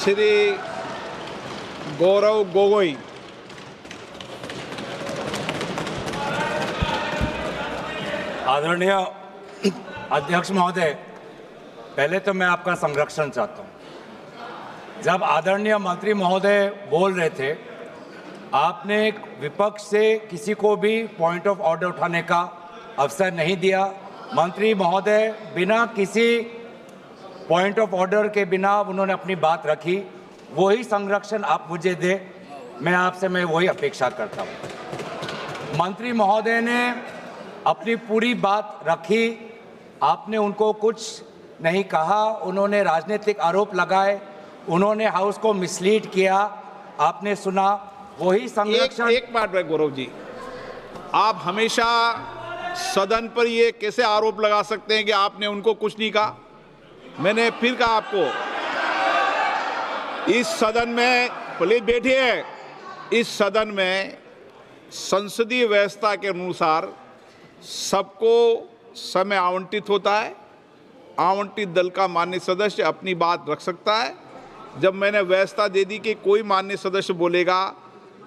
श्री गौरव गोगोई। आदरणीय अध्यक्ष महोदय, पहले तो मैं आपका संरक्षण चाहता हूं। जब आदरणीय मंत्री महोदय बोल रहे थे, आपने विपक्ष से किसी को भी पॉइंट ऑफ ऑर्डर उठाने का अवसर नहीं दिया। मंत्री महोदय बिना किसी पॉइंट ऑफ ऑर्डर के बिना उन्होंने अपनी बात रखी। वही संरक्षण आप मुझे दे, मैं वही अपेक्षा करता हूं। मंत्री महोदय ने अपनी पूरी बात रखी, आपने उनको कुछ नहीं कहा। उन्होंने राजनीतिक आरोप लगाए, उन्होंने हाउस को मिसलीड किया, आपने सुना। वही संरक्षण। एक बात है गौरव जी, आप हमेशा सदन पर ये कैसे आरोप लगा सकते हैं कि आपने उनको कुछ नहीं कहा? मैंने फिर कहा आपको, इस सदन में, प्लीज बैठिए, इस सदन में संसदीय व्यवस्था के अनुसार सबको समय आवंटित होता है। आवंटित दल का माननीय सदस्य अपनी बात रख सकता है। जब मैंने व्यवस्था दे दी कि कोई माननीय सदस्य बोलेगा,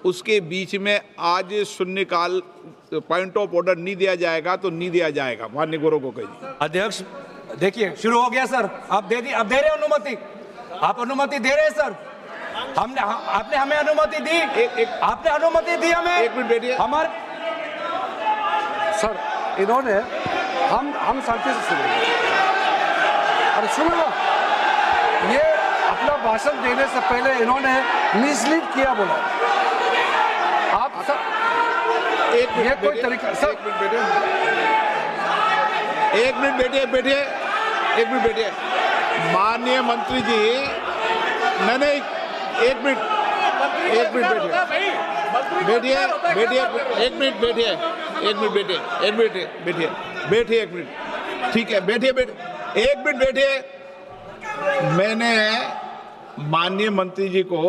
उसके बीच में आज शून्यकाल पॉइंट ऑफ ऑर्डर नहीं दिया जाएगा तो नहीं दिया जाएगा। माननीय गौरव गोगोई। अध्यक्ष देखिए, शुरू हो गया सर। आप दे रहे अनुमति, आप अनुमति दे रहे हैं सर। आपने हमें अनुमति दी, आपने अनुमति दी हमें। एक मिनट बैठिए। हमारे सर, इन्होंने हम शांति से सुनेंगे। अरे सुनो ना, ये अपना भाषण देने से पहले इन्होंने मिसलीड किया बोला। आप सर, ये कोई तरीका सर? एक मिनट बैठिए। माननीय मंत्री जी, नहीं, एक मिनट बैठिए। ठीक है, बैठिए। मैंने माननीय मंत्री जी को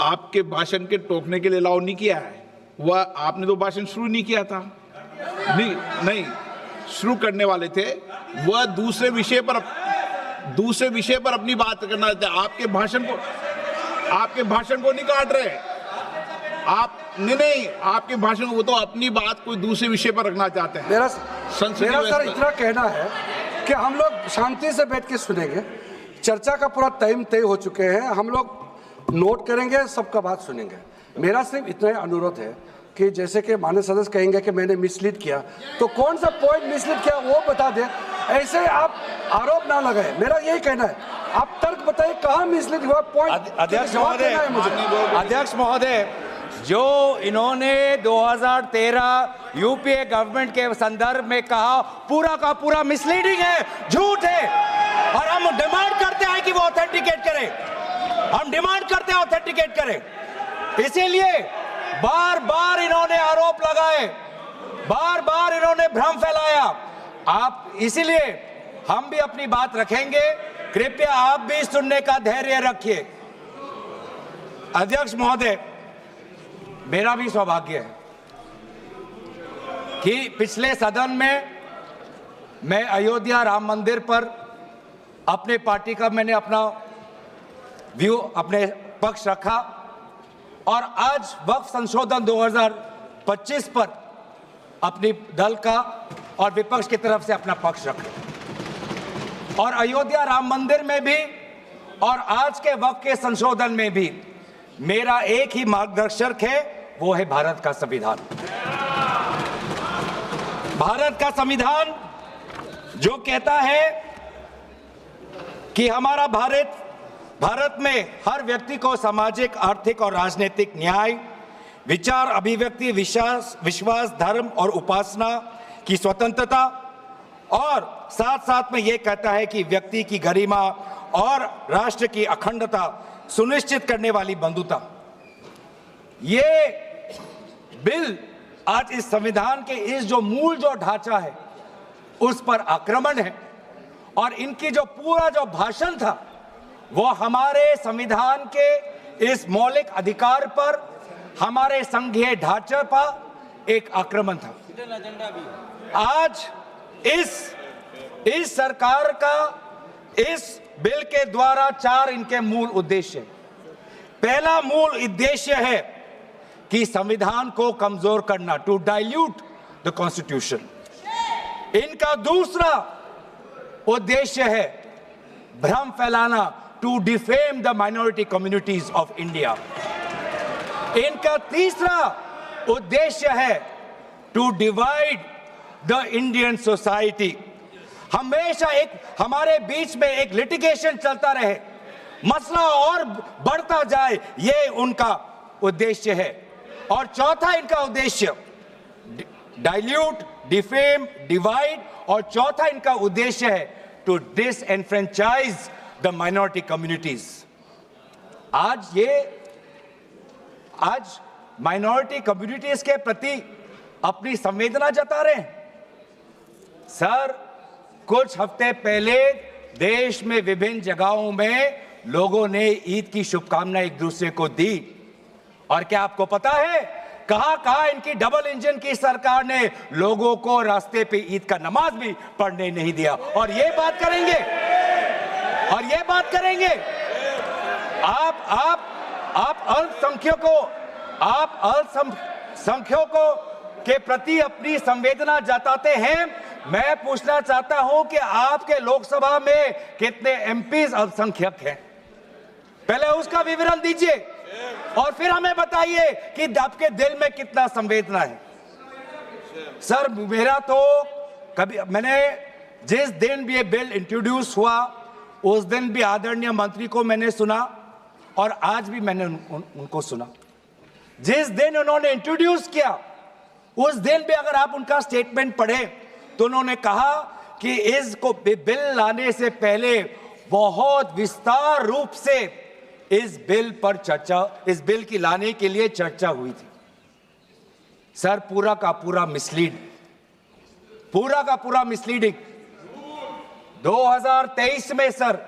आपके भाषण के टोकने के लिए अलाउ नहीं किया है। वह आपने तो भाषण शुरू नहीं किया था। नहीं शुरू करने वाले थे, वह दूसरे विषय पर अपनी बात करना चाहते हैं। आपके भाषण को नहीं काट रहे आप। नहीं, आपके भाषण को, वो तो अपनी बात कोई दूसरे विषय पर रखना चाहते हैं। मेरा सर इतना कहना है कि हम लोग शांति से बैठ के सुनेंगे। चर्चा का पूरा टाइम तय हो चुके हैं, हम लोग नोट करेंगे, सबका बात सुनेंगे। मेरा सिर्फ इतना ही अनुरोध है कि जैसे कि माननीय सदस्य कहेंगे कि मैंने मिसलीड किया, तो कौन सा पॉइंट मिसलीड किया वो बता दें। ऐसे आप आरोप ना लगाए, मेरा यही कहना है। आप तर्क बताइए कहाँ मिसलीड हुआ पॉइंट। अध्यक्ष महोदय, जो इन्होंने 2013 यूपीए गवर्नमेंट के संदर्भ में कहा, पूरा का पूरा मिसलीडिंग है, झूठ है। और हम डिमांड करते हैं कि वो ऑथेंटिकेट करें। इसीलिए बार बार इन्होंने आरोप लगाए, बार बार इन्होंने भ्रम फैलाया। आप, इसीलिए हम भी अपनी बात रखेंगे। कृपया आप भी सुनने का धैर्य रखिए। अध्यक्ष महोदय, मेरा भी सौभाग्य है कि पिछले सदन में मैं अयोध्या राम मंदिर पर अपने पार्टी का मैंने अपना व्यू, अपने पक्ष रखा, और आज वक्फ संशोधन 2025 पर अपनी दल का और विपक्ष की तरफ से अपना पक्ष रखा। और अयोध्या राम मंदिर में भी और आज के वक्फ के संशोधन में भी मेरा एक ही मार्गदर्शक है, वो है भारत का संविधान। भारत का संविधान जो कहता है कि हमारा भारत में हर व्यक्ति को सामाजिक, आर्थिक और राजनीतिक न्याय, विचार, अभिव्यक्ति, विश्वास, धर्म और उपासना की स्वतंत्रता, और साथ साथ में यह कहता है कि व्यक्ति की गरिमा और राष्ट्र की अखंडता सुनिश्चित करने वाली बंधुता। ये बिल आज इस संविधान के इस जो मूल जो ढांचा है उस पर आक्रमण है, और इनकी जो पूरा जो भाषण था वो हमारे संविधान के इस मौलिक अधिकार पर, हमारे संघीय ढांचे पर एक आक्रमण था। आज इस सरकार का इस बिल के द्वारा 4 इनके मूल उद्देश्य हैं। पहला मूल उद्देश्य है कि संविधान को कमजोर करना, टू डाइल्यूट द कॉन्स्टिट्यूशन। इनका दूसरा उद्देश्य है भ्रम फैलाना, to defame the minority communities of India. इनका तीसरा उद्देश्य है to divide the Indian society. हमेशा एक हमारे बीच में एक लिटिगेशन चलता रहे, मसला और बढ़ता जाए, ये उनका उद्देश्य है। और चौथा इनका उद्देश्य डाइल्यूट, डिफेम, डिवाइड, और चौथा इनका उद्देश्य है to disenfranchise the minority communities. आज माइनॉरिटी कम्युनिटीज के प्रति अपनी संवेदना जता रहे हैं। सर, कुछ हफ्ते पहले देश में विभिन्न जगहों में लोगों ने ईद की शुभकामनाएं एक दूसरे को दी, और क्या आपको पता है कहां इनकी डबल इंजन की सरकार ने लोगों को रास्ते पे ईद का नमाज भी पढ़ने नहीं दिया। और ये बात करेंगे आप अल्पसंख्यकों के प्रति अपनी संवेदना जताते हैं। मैं पूछना चाहता हूं कि आपके लोकसभा में कितने एमपीज अल्पसंख्यक हैं? पहले उसका विवरण दीजिए और फिर हमें बताइए कि आपके दिल में कितना संवेदना है। सर, मेरा तो मैंने जिस दिन भी ये बिल इंट्रोड्यूस हुआ उस दिन भी आदरणीय मंत्री को मैंने सुना, और आज भी मैंने उनको सुना। जिस दिन उन्होंने इंट्रोड्यूस किया उस दिन भी अगर आप उनका स्टेटमेंट पढ़े तो उन्होंने कहा कि इसको बिल लाने से पहले बहुत विस्तार रूप से इस बिल की लाने के लिए चर्चा हुई थी। सर, पूरा का पूरा मिसलीडिंग। 2023 में सर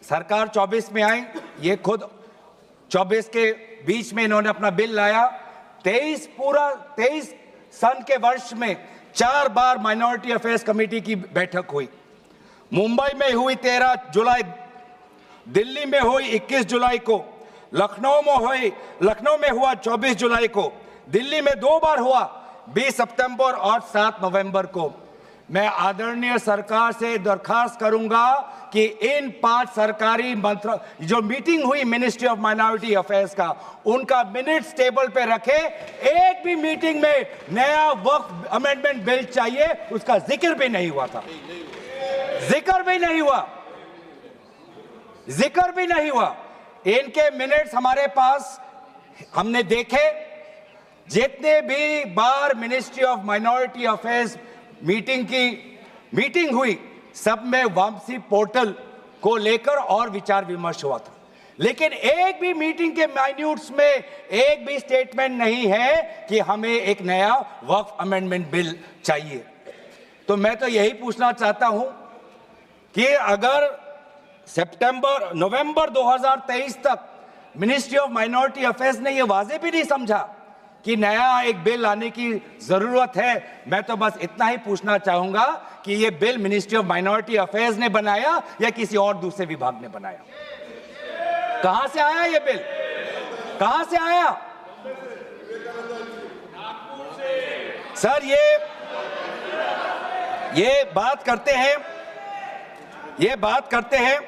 सरकार 24 में आई, ये खुद 24 के बीच में इन्होंने अपना बिल लाया। 23 सन के वर्ष में 4 बार माइनॉरिटी अफेयर्स कमेटी की बैठक हुई। मुंबई में हुई 13 जुलाई, दिल्ली में हुई 21 जुलाई को, लखनऊ में हुआ 24 जुलाई को, दिल्ली में 2 बार हुआ 20 सितंबर और 7 नवंबर को। मैं आदरणीय सरकार से दरखास्त करूंगा कि इन 5 सरकारी जो मीटिंग हुई मिनिस्ट्री ऑफ माइनॉरिटी अफेयर्स का, उनका मिनट्स टेबल पे रखे। एक भी मीटिंग में नया वक्फ अमेंडमेंट बिल चाहिए उसका जिक्र भी नहीं हुआ था। जिक्र भी नहीं हुआ। इनके मिनट्स हमारे पास, हमने देखे। जितने भी बार ministry of minority affairs meeting हुई, सब में वापसी पोर्टल को लेकर और विचार विमर्श हुआ था, लेकिन एक भी मीटिंग के माइन्यूट्स में एक भी स्टेटमेंट नहीं है कि हमें एक नया वक्फ अमेंडमेंट बिल चाहिए। तो मैं तो यही पूछना चाहता हूं कि अगर नवंबर 2023 तक मिनिस्ट्री ऑफ माइनॉरिटी अफेयर्स ने यह वाजे भी नहीं समझा कि नया एक बिल लाने की जरूरत है, मैं तो बस इतना ही पूछना चाहूंगा कि यह bill ministry of minority affairs ने बनाया या किसी और दूसरे विभाग ने बनाया? कहां से आया यह बिल? कहां से आया? सर, ये बात करते हैं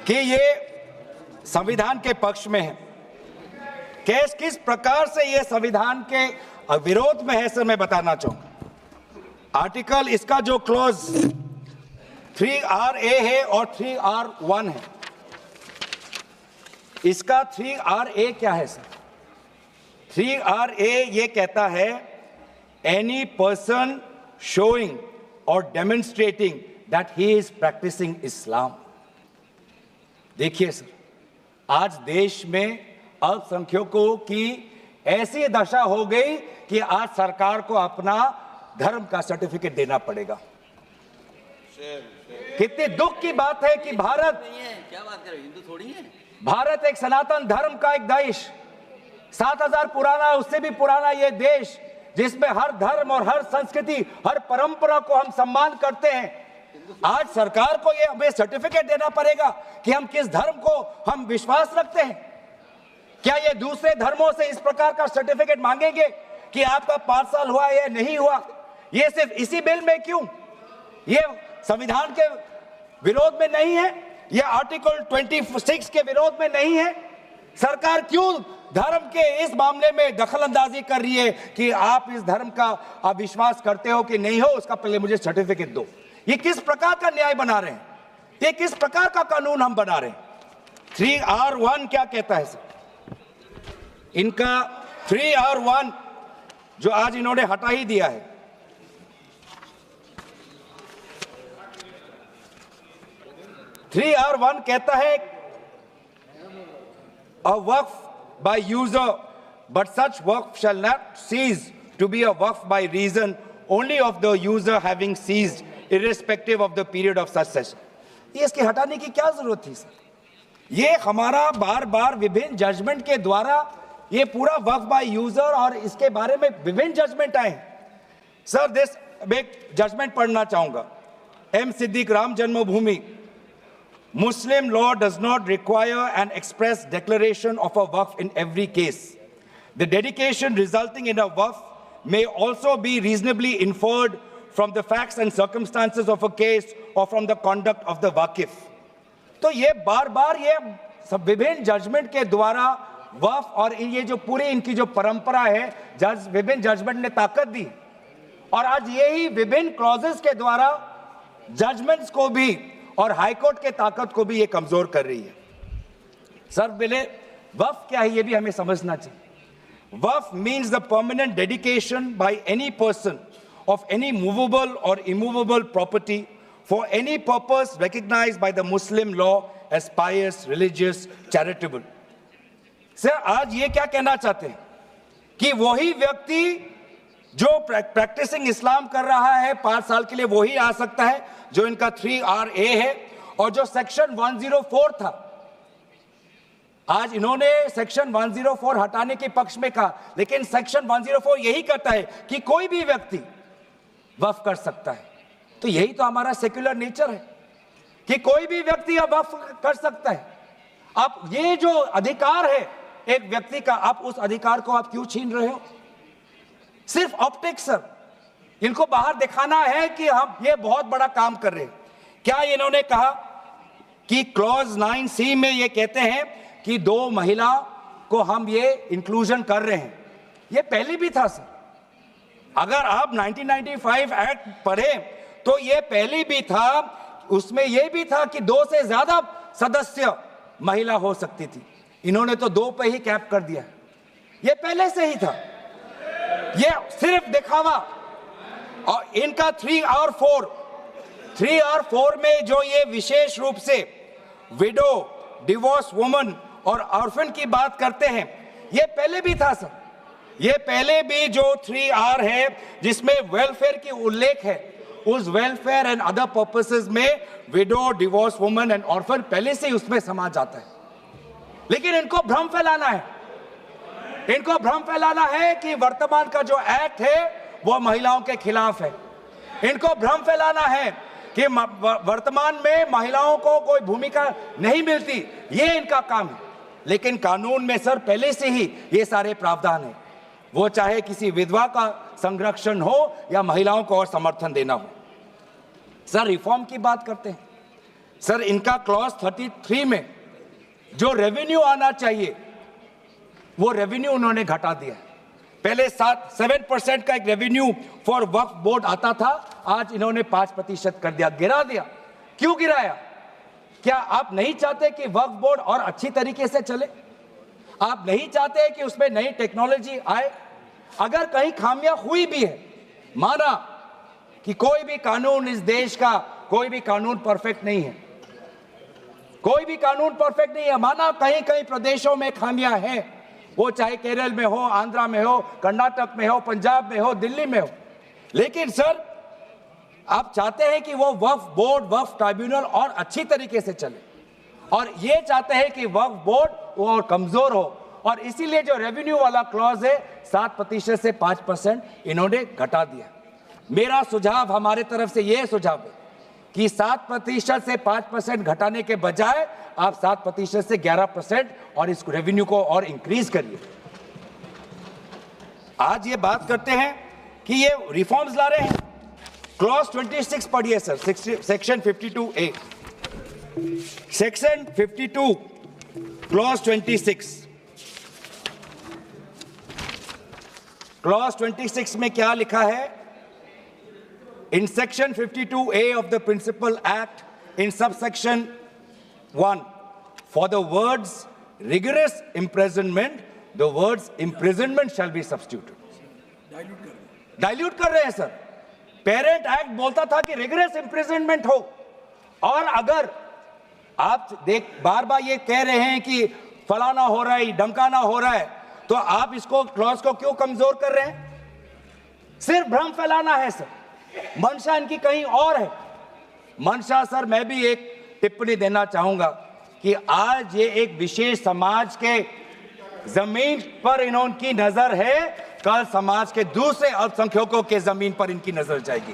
कि ये संविधान के पक्ष में है। किस प्रकार से ये संविधान के विरोध में है, सर, मैं बताना चाहूंगा। आर्टिकल, इसका जो क्लॉज 3RA है और 3R1 है। इसका 3RA क्या है सर? 3RA ये कहता है any person showing or demonstrating that he is practising Islam. देखिए सर, आज देश में अल्पसंख्यकों की ऐसी दशा हो गई कि आज सरकार को अपना धर्म का सर्टिफिकेट देना पड़ेगा। कितने दुख की बात है कि भारत एक सनातन धर्म का एक देश, 7000 पुराना, उससे भी पुराना ये देश, जिसमें हर धर्म और हर संस्कृति, हर परंपरा को हम सम्मान करते हैं, आज सरकार को ये हमें सर्टिफिकेट देना पड़ेगा कि हम किस धर्म को हम विश्वास रखते हैं। क्या ये दूसरे धर्मों से इस प्रकार का सर्टिफिकेट मांगेंगे कि आपका 5 साल हुआ या नहीं हुआ? ये सिर्फ इसी बिल में क्यों? ये संविधान के विरोध में नहीं है? ये आर्टिकल 26 के विरोध में नहीं है? सरकार क्यों धर्म के इस मामले में दखलंदाजी कर रही है कि आप इस धर्म का आप विश्वास करते हो कि नहीं हो, उसका पहले मुझे सर्टिफिकेट दो? ये किस प्रकार का न्याय बना रहे हैं? ये किस प्रकार का कानून हम बना रहे हैं? 3R1 क्या कहता है सर? इनका 3R1 जो आज इन्होंने हटा ही दिया है, (3R1) कहता है a waqf by user, but such waqf shall not cease to be a waqf by reason only of the user having ceased, irrespective of the period of such cession. ये इसके हटाने की क्या जरूरत थी सर? ये हमारा बार बार विभिन्न जजमेंट के द्वारा ये पूरा वक्फ बाय यूजर और इसके बारे में विभिन्न जजमेंट आए सर। दिस एक जजमेंट पढ़ना चाहूंगा। M Siddique, Ram Janmabhoomi, Muslim law does not require an express declaration of a waqf in every case. The dedication resulting in a waqf may also be reasonably inferred from the facts and circumstances of a case or from the conduct of the waqif. तो ये बार बार ये सब विभिन्न judgement के द्वारा वक्फ और ये जो पूरी इनकी जो परंपरा है, विभिन्न जजमेंट ने ताकत दी और आज यही विभिन्न क्लॉजेस के द्वारा जजमेंट्स को भी और हाईकोर्ट के ताकत को भी ये कमजोर कर रही है। सर पहले वक्फ क्या है ये भी हमें समझना चाहिए। Waqf means the permanent dedication by any person of any movable or immovable property for any purpose recognized by the Muslim law as pious, religious, charitable. Sir आज ये क्या कहना चाहते हैं कि वही व्यक्ति जो प्रैक्टिसिंग इस्लाम कर रहा है 5 साल के लिए वही आ सकता है, जो इनका 3RA है और जो सेक्शन 104 था। आज इन्होंने सेक्शन 104 हटाने के पक्ष में कहा, लेकिन सेक्शन 104 यही कहता है कि कोई भी व्यक्ति वक्फ कर सकता है। तो यही तो हमारा सेक्युलर नेचर है कि कोई भी व्यक्ति अब वक्फ कर सकता है। अब ये जो अधिकार है एक व्यक्ति का, आप उस अधिकार को आप क्यों छीन रहे हो? सिर्फ ऑप्टिक्स सर, इनको बाहर दिखाना है कि हम ये बहुत बड़ा काम कर रहे हैं। क्या इन्होंने कहा कि क्लॉज 9C में ये कहते हैं कि 2 महिला को हम ये इंक्लूजन कर रहे हैं? ये पहले भी था सर। अगर आप 1995 एक्ट पढ़े तो ये पहले भी था, उसमें ये भी था कि 2 से ज्यादा सदस्य महिला हो सकती थी। इन्होंने तो 2 पे ही कैप कर दिया। ये पहले से ही था, ये सिर्फ दिखावा। और इनका 3R4 में जो ये विशेष रूप से विडो, डिवोर्स वुमन और ऑर्फन की बात करते हैं, ये पहले भी था सर। ये पहले भी जो 3R है जिसमें वेलफेयर की उल्लेख है, उस वेलफेयर एंड अदर पर्पसेस में window, divorce woman and orphan पहले से ही उसमें समा जाता है। लेकिन इनको भ्रम फैलाना है, इनको भ्रम फैलाना है कि वर्तमान का जो एक्ट है वो महिलाओं के खिलाफ है। इनको भ्रम फैलाना है कि वर्तमान में महिलाओं को कोई भूमिका नहीं मिलती, ये इनका काम है। लेकिन कानून में सर पहले से ही ये सारे प्रावधान है, वो चाहे किसी विधवा का संरक्षण हो या महिलाओं को और समर्थन देना हो। सर रिफॉर्म की बात करते हैं सर, इनका क्लॉज 33 में जो रेवेन्यू आना चाहिए वो रेवेन्यू उन्होंने घटा दिया। पहले 7% का एक रेवेन्यू फॉर वक्फ बोर्ड आता था, आज इन्होंने 5% कर दिया, गिरा दिया। क्यों गिराया? क्या आप नहीं चाहते कि वक्फ बोर्ड और अच्छी तरीके से चले? आप नहीं चाहते कि उसमें नई टेक्नोलॉजी आए? अगर कहीं खामियां हुई भी है, माना कि कोई भी कानून इस देश का, कोई भी कानून परफेक्ट नहीं है, कोई भी कानून परफेक्ट नहीं है, माना कहीं कहीं प्रदेशों में खामियां हैं, वो चाहे केरल में हो, आंध्रा में हो, कर्नाटक में हो, पंजाब में हो, दिल्ली में हो। लेकिन सर आप चाहते हैं कि वो वक्फ बोर्ड, वक्फ ट्राइब्यूनल और अच्छी तरीके से चले, और ये चाहते हैं कि वक्फ बोर्ड वो और कमजोर हो, और इसीलिए जो रेवेन्यू वाला क्लॉज है 7% से 5% इन्होंने घटा दिया। मेरा सुझाव, हमारे तरफ से ये सुझाव है कि 7% से 5% घटाने के बजाय आप 7% से 11% और इस रेवेन्यू को और इंक्रीज करिए। आज ये बात करते हैं कि ये रिफॉर्म्स ला रहे हैं। क्लॉज 26 पढ़िए sir, section 52A, section 52 clause 26। Clause 26 में क्या लिखा है? In section 52A of the Principal Act, in subsection 1, for the words rigorous imprisonment, the words imprisonment shall be substituted. Dilute कर रहे हैं सर। पेरेंट एक्ट बोलता था कि रिगरस इम्प्रिजनमेंट हो, और अगर आप बार बार ये कह रहे हैं कि फलाना हो रहा है, धमकाना हो रहा है, तो आप इसको क्लॉज को क्यों कमजोर कर रहे हैं? सिर्फ भ्रम फैलाना है सर। मंशा इनकी कहीं और है। मंशा सर, मैं भी एक टिप्पणी देना चाहूंगा कि आज ये एक विशेष समाज के जमीन पर इनकी नजर है, कल समाज के दूसरे अल्पसंख्यकों के जमीन पर इनकी नजर जाएगी।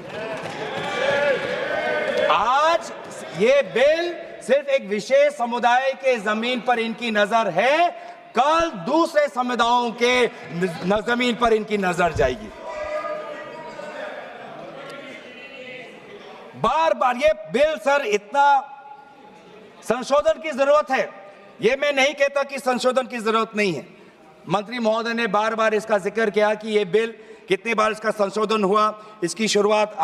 आज ये बिल सिर्फ एक विशेष समुदाय के जमीन पर इनकी नजर है, कल दूसरे समुदायों के जमीन पर इनकी नजर जाएगी। बार बार ये बिल सर, इतना संशोधन की जरूरत है। ये मैं नहीं कहता कि संशोधन की जरूरत नहीं है। मंत्री महोदय ने बार बार इसका जिक्र किया कि ये बिल कितने बार इसका संशोधन हुआ। इसकी शुरुआत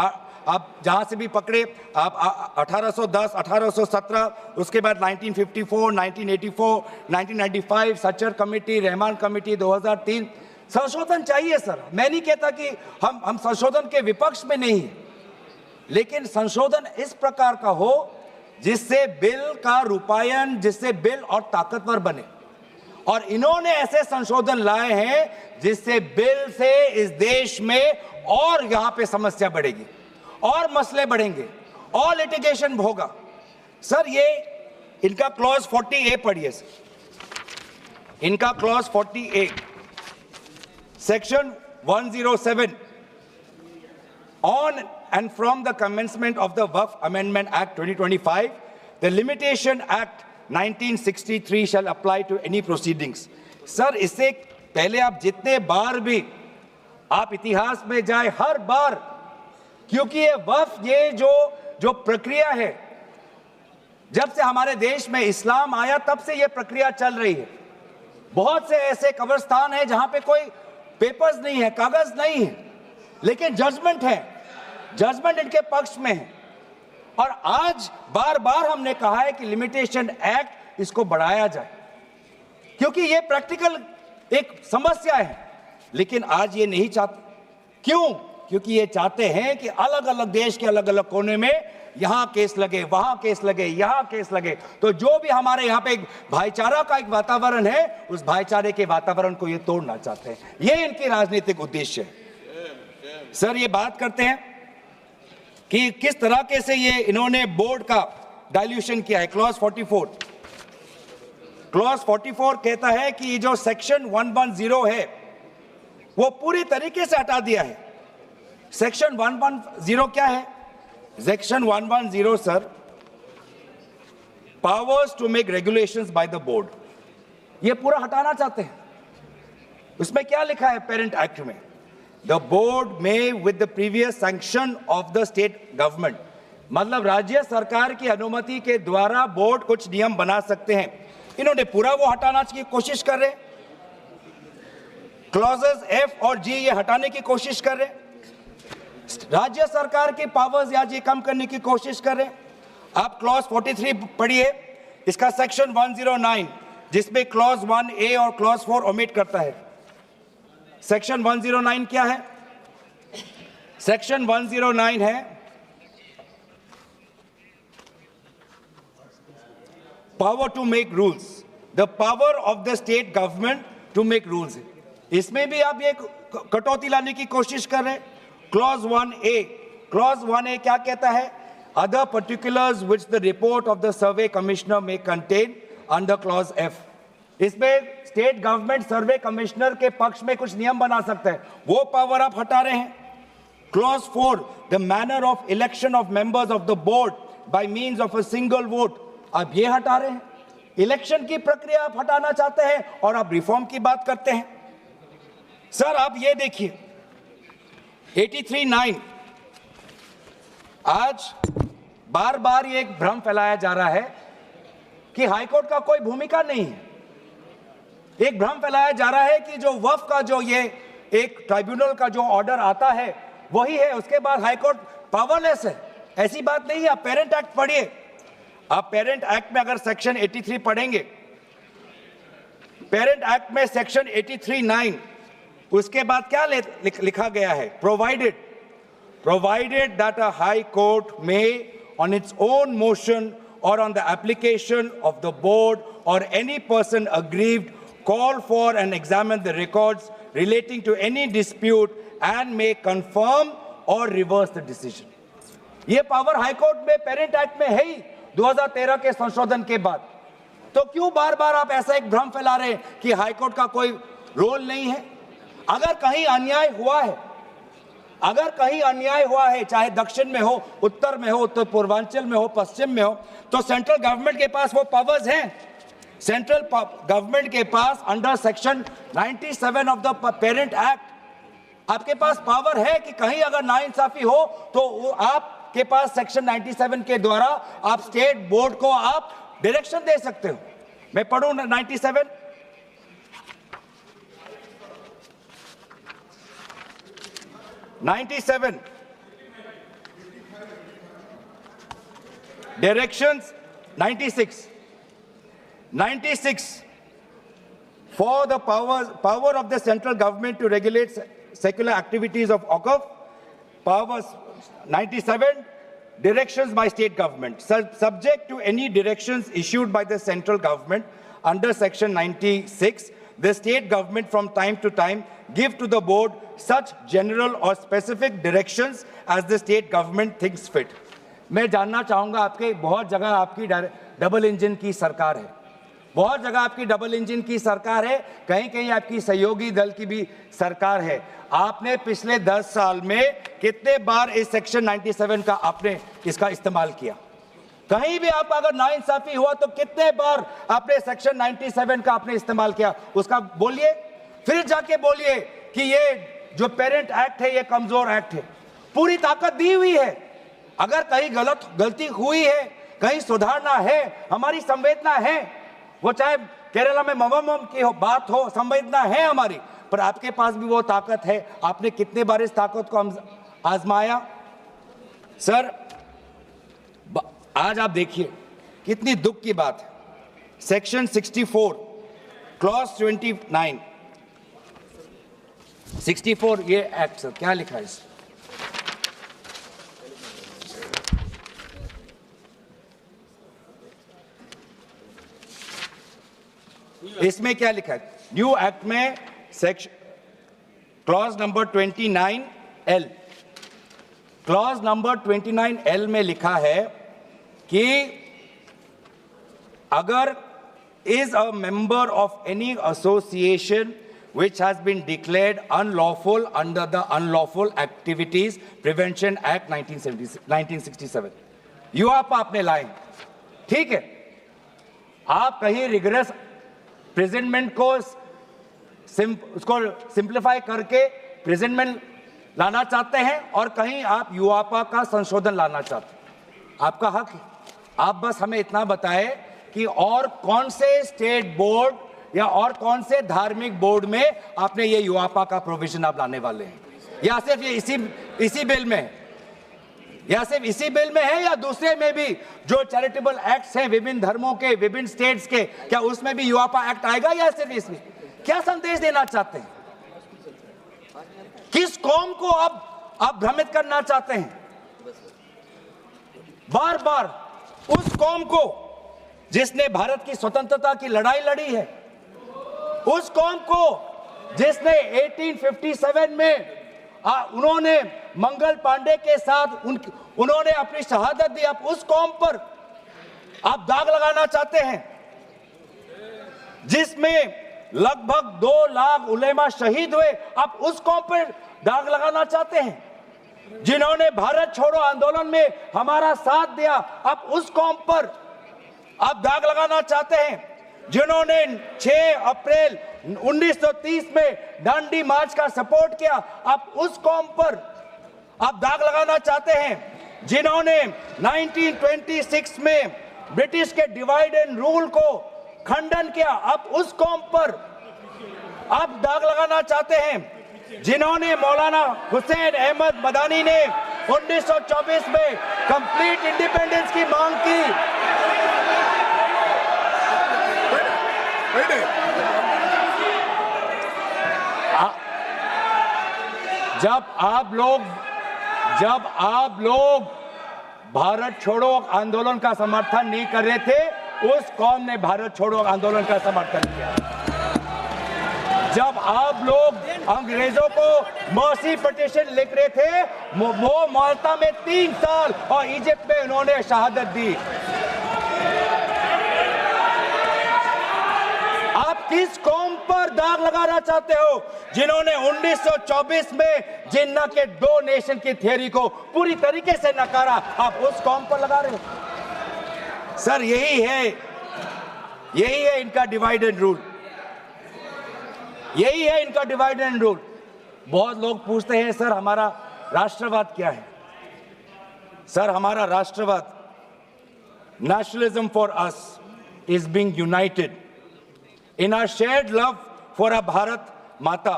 आप जहां से भी पकड़े, आप 1810, 1817, उसके बाद 1954, 1984, 1995, सच्चर कमेटी, रहमान कमेटी 2003। संशोधन चाहिए सर। मैं नहीं कहता कि हम संशोधन के विपक्ष में नहीं है, लेकिन संशोधन इस प्रकार का हो जिससे बिल का रूपायन, जिससे बिल और ताकतवर बने। और इन्होंने ऐसे संशोधन लाए हैं जिससे बिल से इस देश में और यहां पे समस्या बढ़ेगी, और मसले बढ़ेंगे, और लिटिगेशन होगा। सर ये इनका क्लॉज 40A पढ़िए सर। इनका clause 40A, section 107, on and from the commencement of the Waqf Amendment Act 2025, the Limitation Act 1963 shall apply to any proceedings. Sir इससे पहले आप जितने बार भी आप इतिहास में जाए, हर बार, क्योंकि ये वक्फ, ये जो प्रक्रिया है, जब से हमारे देश में इस्लाम आया तब से ये प्रक्रिया चल रही है। बहुत से ऐसे कब्रिस्तान हैं जहां पे कोई पेपर्स नहीं है, कागज नहीं है, लेकिन जजमेंट है, जजमेंट इनके पक्ष में है। और आज बार बार हमने कहा है कि लिमिटेशन एक्ट इसको बढ़ाया जाए, क्योंकि ये प्रैक्टिकल एक समस्या है। लेकिन आज ये नहीं चाहते। क्यों? क्योंकि ये चाहते हैं कि अलग अलग देश के अलग अलग कोने में यहां केस लगे, वहां केस लगे, यहां केस लगे। तो जो भी हमारे यहां पे एक भाईचारा का एक वातावरण है, उस भाईचारे के वातावरण को ये तोड़ना चाहते हैं। ये इनकी राजनीतिक उद्देश्य है। सर ये बात करते हैं कि किस तरह के से ये इन्होंने बोर्ड का डाइल्यूशन किया है। क्लॉज 44, क्लॉज 44 कहता है कि जो सेक्शन 110 है वो पूरी तरीके से हटा दिया है। सेक्शन 110 क्या है? Section 110 sir, powers to make regulations by the board, ये पूरा हटाना चाहते हैं। उसमें क्या लिखा है पेरेंट एक्ट में? The board may with the previous sanction of the state government, मतलब राज्य सरकार की अनुमति के द्वारा बोर्ड कुछ नियम बना सकते हैं। इन्होंने पूरा वो हटाना की कोशिश कर रहे। क्लॉजेस F और G ये हटाने की कोशिश कर रहे। राज्य सरकार की पावर्स या ये कम करने की कोशिश कर रहे। आप क्लॉज 43 पढ़िए, इसका सेक्शन 109, जिसमें क्लॉज 1A और क्लॉज 4 ओमिट करता है। सेक्शन 109 क्या है? सेक्शन 109 है power to make rules, the power of the state government to make rules. इसमें भी आप ये कटौती लाने की कोशिश कर रहे हैं। क्लॉज 1A, क्लॉज 1A क्या कहता है? Other particulars which the report of the survey commissioner में कंटेन अंडर क्लॉज F। इसमें स्टेट गवर्नमेंट सर्वे कमिश्नर के पक्ष में कुछ नियम बना सकता है, वो पावर आप हटा रहे हैं। Clause 4, the manner of election of members of the board by means of a single vote. आप ये हटा रहे हैं, इलेक्शन की प्रक्रिया आप हटाना चाहते हैं और आप रिफॉर्म की बात करते हैं। सर आप ये देखिए 83(9), आज बार बार ये एक भ्रम फैलाया जा रहा है कि हाईकोर्ट का कोई भूमिका नहीं है। एक भ्रम फैलाया जा रहा है कि जो वक्फ का जो ये एक ट्राइब्यूनल का जो ऑर्डर आता है वही है, उसके बाद हाईकोर्ट पावरलेस है। ऐसी बात नहीं है। आप पेरेंट एक्ट पढ़िए, आप पेरेंट एक्ट में अगर सेक्शन 83 पढ़ेंगे, पेरेंट एक्ट में सेक्शन 83(9), उसके बाद क्या लिखा गया है? provided that a high court may on its own motion or on the application of the board or any person aggrieved call for and examine the records relating to any dispute and may confirm or reverse the decision. ये power high court में parent act में है ही 2013 के संशोधन के बाद। तो क्यों बार बार आप ऐसा एक भ्रम फैला रहे हैं कि हाई कोर्ट का कोई रोल नहीं है? अगर कहीं अन्याय हुआ है, अगर कहीं अन्याय हुआ है, चाहे दक्षिण में हो, उत्तर में हो, उत्तर पूर्वांचल में हो, पश्चिम में हो, तो सेंट्रल गवर्नमेंट के पास वो पावर्स हैं। सेंट्रल गवर्नमेंट के पास under section 97 of the parent act आपके पास पावर है कि कहीं अगर नाइंसाफी हो तो आपके पास सेक्शन 97 के द्वारा आप स्टेट बोर्ड को आप डायरेक्शन दे सकते हो। मैं पढ़ूं 97। Directions 96 for the power of the central government to regulate secular activities of OCUF. Powers 97 directions by state government subject to any directions issued by the central government under section 96. The state government from time to time give to the board such general or specific directions as the state government thinks fit. मैं जानना चाहूंगा, आपके बहुत जगह आपकी double engine की सरकार है, बहुत जगह आपकी डबल इंजन की सरकार है, कहीं कहीं आपकी सहयोगी दल की भी सरकार है। आपने पिछले 10 साल में कितने बार इस सेक्शन 97 का आपने इसका इस्तेमाल किया? कहीं भी आप अगर नाइंसाफी हुआ तो कितने बार आपने सेक्शन 97 का आपने इस्तेमाल किया? उसका बोलिए, फिर जाके बोलिए कि ये जो पेरेंट एक्ट है ये कमजोर एक्ट है। पूरी ताकत दी हुई है, अगर कहीं गलती हुई है, कहीं सुधारना है, हमारी संवेदना है, वो चाहे केरला में मवम की बात हो, संवेदना है हमारी, पर आपके पास भी वो ताकत है। आपने कितने बार इस ताकत को आजमाया? सर आज आप देखिए कितनी दुख की बात है। सेक्शन 64 क्लॉज 29 64 ये एक्ट सर क्या लिखा है इसमें क्या लिखा है? न्यू एक्ट में section clause number 29L, clause number 29L में लिखा है कि अगर is a member of any association which has been declared unlawful under the Unlawful Activities Prevention Act 1967, यूआपा आपने लाए, ठीक है, आप कहीं रिगरस प्रेजेंटमेंट को उसको सिंप्लीफाई करके प्रेजेंटमेंट लाना चाहते हैं और कहीं आप यूआपा का संशोधन लाना चाहते हैं, आपका हक है। आप बस हमें इतना बताएं कि और कौन से स्टेट बोर्ड या और कौन से धार्मिक बोर्ड में आपने ये यूआपा का प्रोविजन आप लाने वाले हैं, या सिर्फ ये इसी बिल में है, या सिर्फ इसी बिल में है, या दूसरे में भी जो चैरिटेबल एक्ट्स हैं विभिन्न धर्मों के, विभिन्न स्टेट्स के, क्या उसमें भी यूआपा एक्ट आएगा या सिर्फ इसमें? क्या संदेश देना चाहते हैं? किस कौम को आप भ्रमित करना चाहते हैं? बार बार उस कौम को जिसने भारत की स्वतंत्रता की लड़ाई लड़ी है, उस कौम को जिसने 1857 में उन्होंने मंगल पांडे के साथ उन्होंने अपनी शहादत दी, आप उस कौम पर आप दाग लगाना चाहते हैं जिसमें लगभग 2 लाख उलेमा शहीद हुए, आप उस कौम पर दाग लगाना चाहते हैं? जिन्होंने भारत छोड़ो आंदोलन में हमारा साथ दिया, अब उस कौम पर आप दाग लगाना चाहते हैं। जिन्होंने 6 अप्रैल 1930 में दांडी मार्च का सपोर्ट किया, अब उस कौम पर आप दाग लगाना चाहते हैं। जिन्होंने 1926 में ब्रिटिश के डिवाइड एंड रूल को खंडन किया, अब उस कौम पर आप दाग लगाना चाहते हैं। जिन्होंने मौलाना हुसैन अहमद मदानी ने 1924 में कंप्लीट इंडिपेंडेंस की मांग की, जब आप लोग भारत छोड़ो आंदोलन का समर्थन नहीं कर रहे थे, उस कौम ने भारत छोड़ो आंदोलन का समर्थन किया। जब आप लोग अंग्रेजों को मर्सी पिटीशन लिख रहे थे, वो माल्टा में 3 साल और इजिप्ट में उन्होंने शहादत दी। आप किस कौम पर दाग लगाना चाहते हो? जिन्होंने 1924 में जिन्ना के 2 नेशन की थियरी को पूरी तरीके से नकारा, आप उस कौम पर लगा रहे हो। सर यही है इनका डिवाइड एंड रूल, यही है इनका डिवाइड एंड रूल। बहुत लोग पूछते हैं सर हमारा राष्ट्रवाद क्या है? सर हमारा राष्ट्रवाद, nationalism for us is being United in our shared love for our Bharat Mata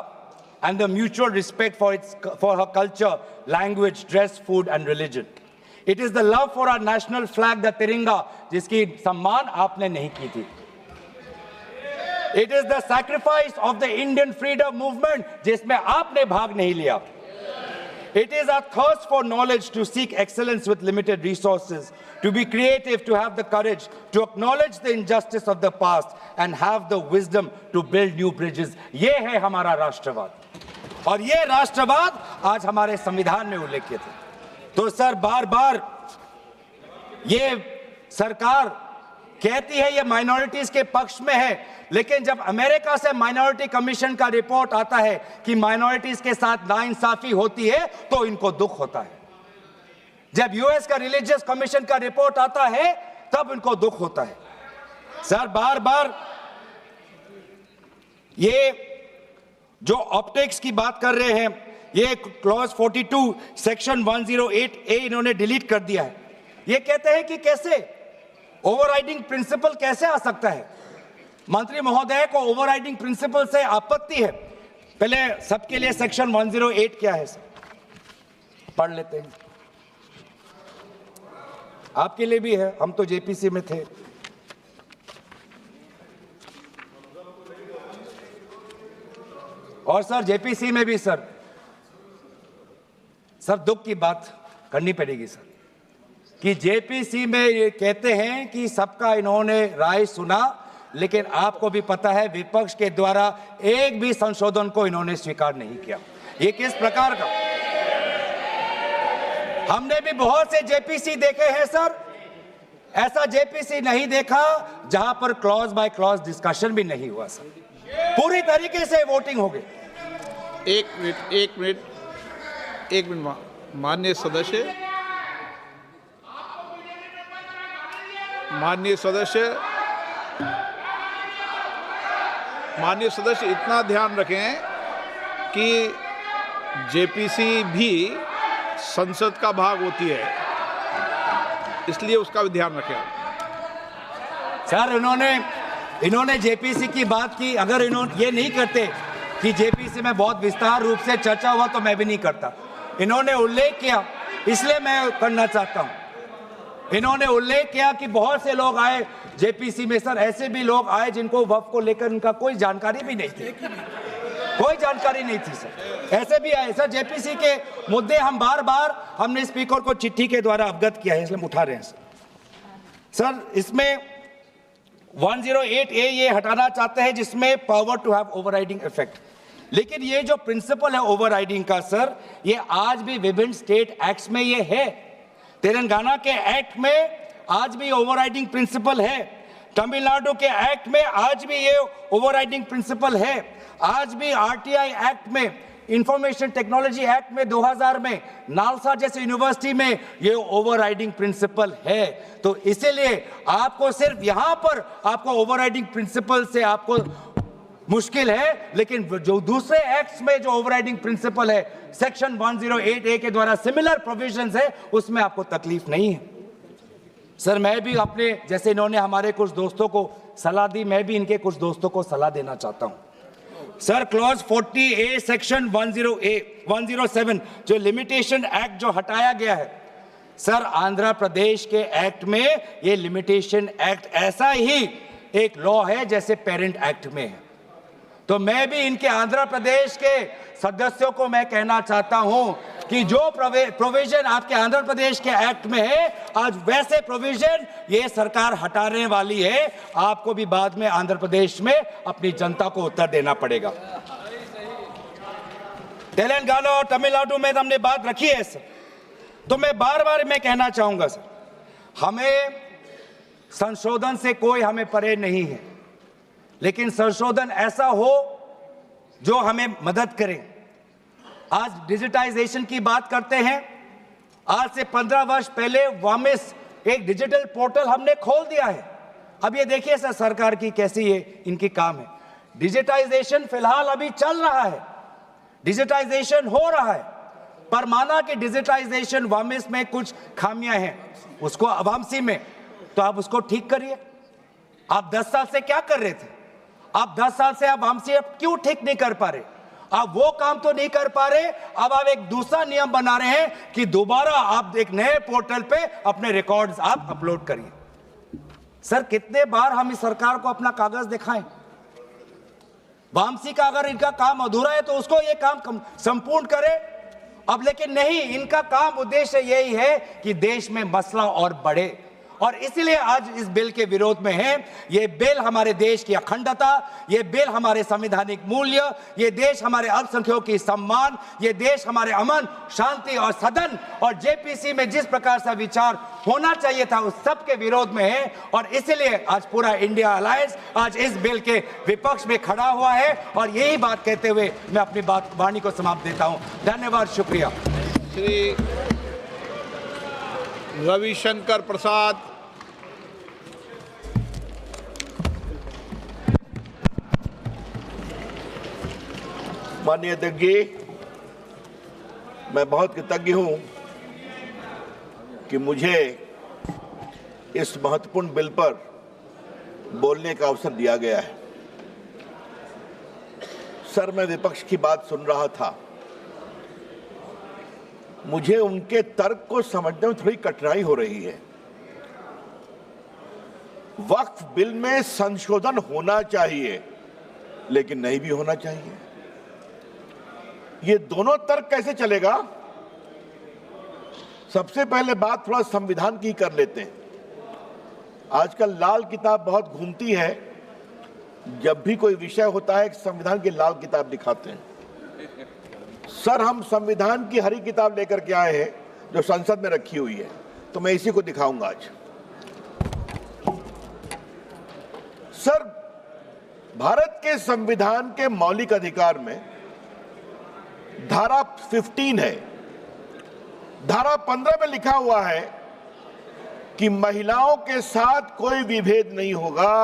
and the mutual respect for her culture, language, dress, food and religion. It is the love for our national flag, the Tiringa, जिसकी सम्मान आपने नहीं की थी. It is the sacrifice of the Indian freedom movement, जिसमें आपने भाग नहीं लिया. It is our thirst for knowledge to seek excellence with limited resources, to be creative, to have the courage, to acknowledge the injustice of the past and have the wisdom to build new bridges. ये है हमारा राष्ट्रवाद और ये राष्ट्रवाद आज हमारे संविधान में उल्लेखित है. तो सर बार बार ये सरकार कहती है ये माइनॉरिटीज के पक्ष में है, लेकिन जब अमेरिका से माइनॉरिटी कमीशन का रिपोर्ट आता है कि माइनॉरिटीज के साथ नाइंसाफी होती है तो इनको दुख होता है. जब यूएस का रिलीजियस कमीशन का रिपोर्ट आता है तब इनको दुख होता है. सर बार बार ये जो ऑप्टिक्स की बात कर रहे हैं, ये क्लॉज 42 सेक्शन 108A इन्होंने डिलीट कर दिया है. ये कहते हैं कि कैसे ओवरराइडिंग प्रिंसिपल कैसे आ सकता है. मंत्री महोदय को ओवरराइडिंग प्रिंसिपल से आपत्ति है. पहले सबके लिए सेक्शन 108 क्या है पढ़ लेते हैं. आपके लिए भी है, हम तो जेपीसी में थे. और सर जेपीसी में भी सर दुख की बात करनी पड़ेगी सर कि जेपीसी में ये कहते हैं कि सबका इन्होंने राय सुना, लेकिन आपको भी पता है विपक्ष के द्वारा एक भी संशोधन को इन्होंने स्वीकार नहीं किया. ये किस प्रकार का? हमने भी बहुत से जेपीसी देखे हैं सर, ऐसा जेपीसी नहीं देखा जहां पर क्लॉज बाय क्लॉज डिस्कशन भी नहीं हुआ सर. पूरी तरीके से वोटिंग हो गई. एक मिनट माननीय सदस्य इतना ध्यान रखें कि जेपीसी भी संसद का भाग होती है, इसलिए उसका भी ध्यान रखें. सर इन्होंने जेपीसी की बात की. अगर इन्होंने ये नहीं करते कि जेपीसी में बहुत विस्तार रूप से चर्चा हुआ तो मैं भी नहीं करता. इन्होंने उल्लेख किया इसलिए मैं करना चाहता हूं. इन्होंने उल्लेख किया कि बहुत से लोग आए जेपीसी में. सर ऐसे भी लोग आए जिनको वक्फ को लेकर उनका कोई जानकारी भी नहीं थी, कोई जानकारी नहीं थी सर. ऐसे भी आए सर. जेपीसी के मुद्दे हम बार बार हमने स्पीकर को चिट्ठी के द्वारा अवगत किया है, इसलिए हम उठा रहे हैं सर. इसमें 108A ये हटाना चाहते हैं जिसमें power to have overriding effect. लेकिन ये जो प्रिंसिपल है ओवरराइडिंग का सर, ये आज भी विभिन्न स्टेट एक्ट्स में ये है. तेलंगाना के एक्ट में आज भी ओवरराइडिंग प्रिंसिपल है. तमिलनाडु के एक्ट में आज भी ये ओवरराइडिंग प्रिंसिपल है. आज भी आरटीआई एक्ट में इंफॉर्मेशन टेक्नोलॉजी एक्ट में 2000 में नालसा जैसे यूनिवर्सिटी में ये ओवरराइडिंग प्रिंसिपल है। तो इसीलिए आपको सिर्फ यहां पर आपको ओवरराइडिंग प्रिंसिपल से आपको मुश्किल है, लेकिन जो दूसरे एक्ट्स में जो ओवरराइडिंग प्रिंसिपल है सेक्शन 108A के द्वारा सिमिलर प्रोविजंस है, उसमें आपको तकलीफ नहीं है। सर मैं भी अपने जैसे इन्होंने हमारे कुछ दोस्तों को सलाह दी, मैं भी इनके कुछ दोस्तों को सलाह देना चाहता हूं। सर क्लॉज 40A सेक्शन 107 जो लिमिटेशन एक्ट जो हटाया गया है, सर आंध्र प्रदेश के एक्ट में ये लिमिटेशन एक्ट ऐसा ही एक लॉ है जैसे पेरेंट एक्ट में है। तो मैं भी इनके आंध्र प्रदेश के सदस्यों को मैं कहना चाहता हूं कि जो प्रोविजन आपके आंध्र प्रदेश के एक्ट में है, आज वैसे प्रोविजन ये सरकार हटाने वाली है। आपको भी बाद में आंध्र प्रदेश में अपनी जनता को उत्तर देना पड़ेगा। तेलंगाना और तमिलनाडु में हमने बात रखी है सर, तो मैं बार बार मैं कहना चाहूंगा सर, हमें संशोधन से कोई हमें परे नहीं है, लेकिन संशोधन ऐसा हो जो हमें मदद करे। आज डिजिटाइजेशन की बात करते हैं। आज से 15 वर्ष पहले वामिस एक डिजिटल पोर्टल हमने खोल दिया है। अब ये देखिए सर सरकार की कैसी ये इनकी काम है। डिजिटाइजेशन फिलहाल अभी चल रहा है, डिजिटाइजेशन हो रहा है, पर माना कि डिजिटाइजेशन वामिस में कुछ खामियां हैं, उसको वामसी में, तो आप उसको ठीक करिए। आप 10 साल से क्या कर रहे थे? आप 10 साल से आप वामसी क्यों ठीक नहीं कर पा रहे? आप वो काम तो नहीं कर पा रहे, अब आप एक दूसरा नियम बना रहे हैं कि दोबारा आप एक नए पोर्टल पे अपने रिकॉर्ड्स आप अपलोड करिए। सर कितने बार हम इस सरकार को अपना कागज दिखाएं? वामसी का अगर इनका काम अधूरा है तो उसको ये काम संपूर्ण करे। अब लेकिन नहीं, इनका काम उद्देश्य यही है कि देश में मसला और बढ़े, और इसलिए आज इस बिल के विरोध में है। ये बिल हमारे देश की अखंडता, ये बिल हमारे संवैधानिक मूल्य, ये देश हमारे अल्पसंख्यकों की सम्मान, ये देश हमारे अमन शांति और सदन और जेपीसी में जिस प्रकार से विचार होना चाहिए था उस सब के विरोध में है। और इसलिए आज पूरा इंडिया अलायंस आज इस बिल के विपक्ष में खड़ा हुआ है। और यही बात कहते हुए मैं अपनी वाणी को समाप्त देता हूं। धन्यवाद, शुक्रिया। श्री रविशंकर प्रसाद। माननीय अध्यक्ष जी, मैं बहुत कृतज्ञ हूं कि मुझे इस महत्वपूर्ण बिल पर बोलने का अवसर दिया गया है। सर मैं विपक्ष की बात सुन रहा था, मुझे उनके तर्क को समझने में थोड़ी कठिनाई हो रही है। वक्फ बिल में संशोधन होना चाहिए लेकिन नहीं भी होना चाहिए, ये दोनों तर्क कैसे चलेगा? सबसे पहले बात थोड़ा संविधान की कर लेते हैं। आजकल लाल किताब बहुत घूमती है, जब भी कोई विषय होता है संविधान की लाल किताब दिखाते हैं। सर हम संविधान की हरी किताब लेकर के आए हैं जो संसद में रखी हुई है, तो मैं इसी को दिखाऊंगा आज। सर भारत के संविधान के मौलिक अधिकार में धारा 15 है। धारा 15 में लिखा हुआ है कि महिलाओं के साथ कोई विभेद नहीं होगा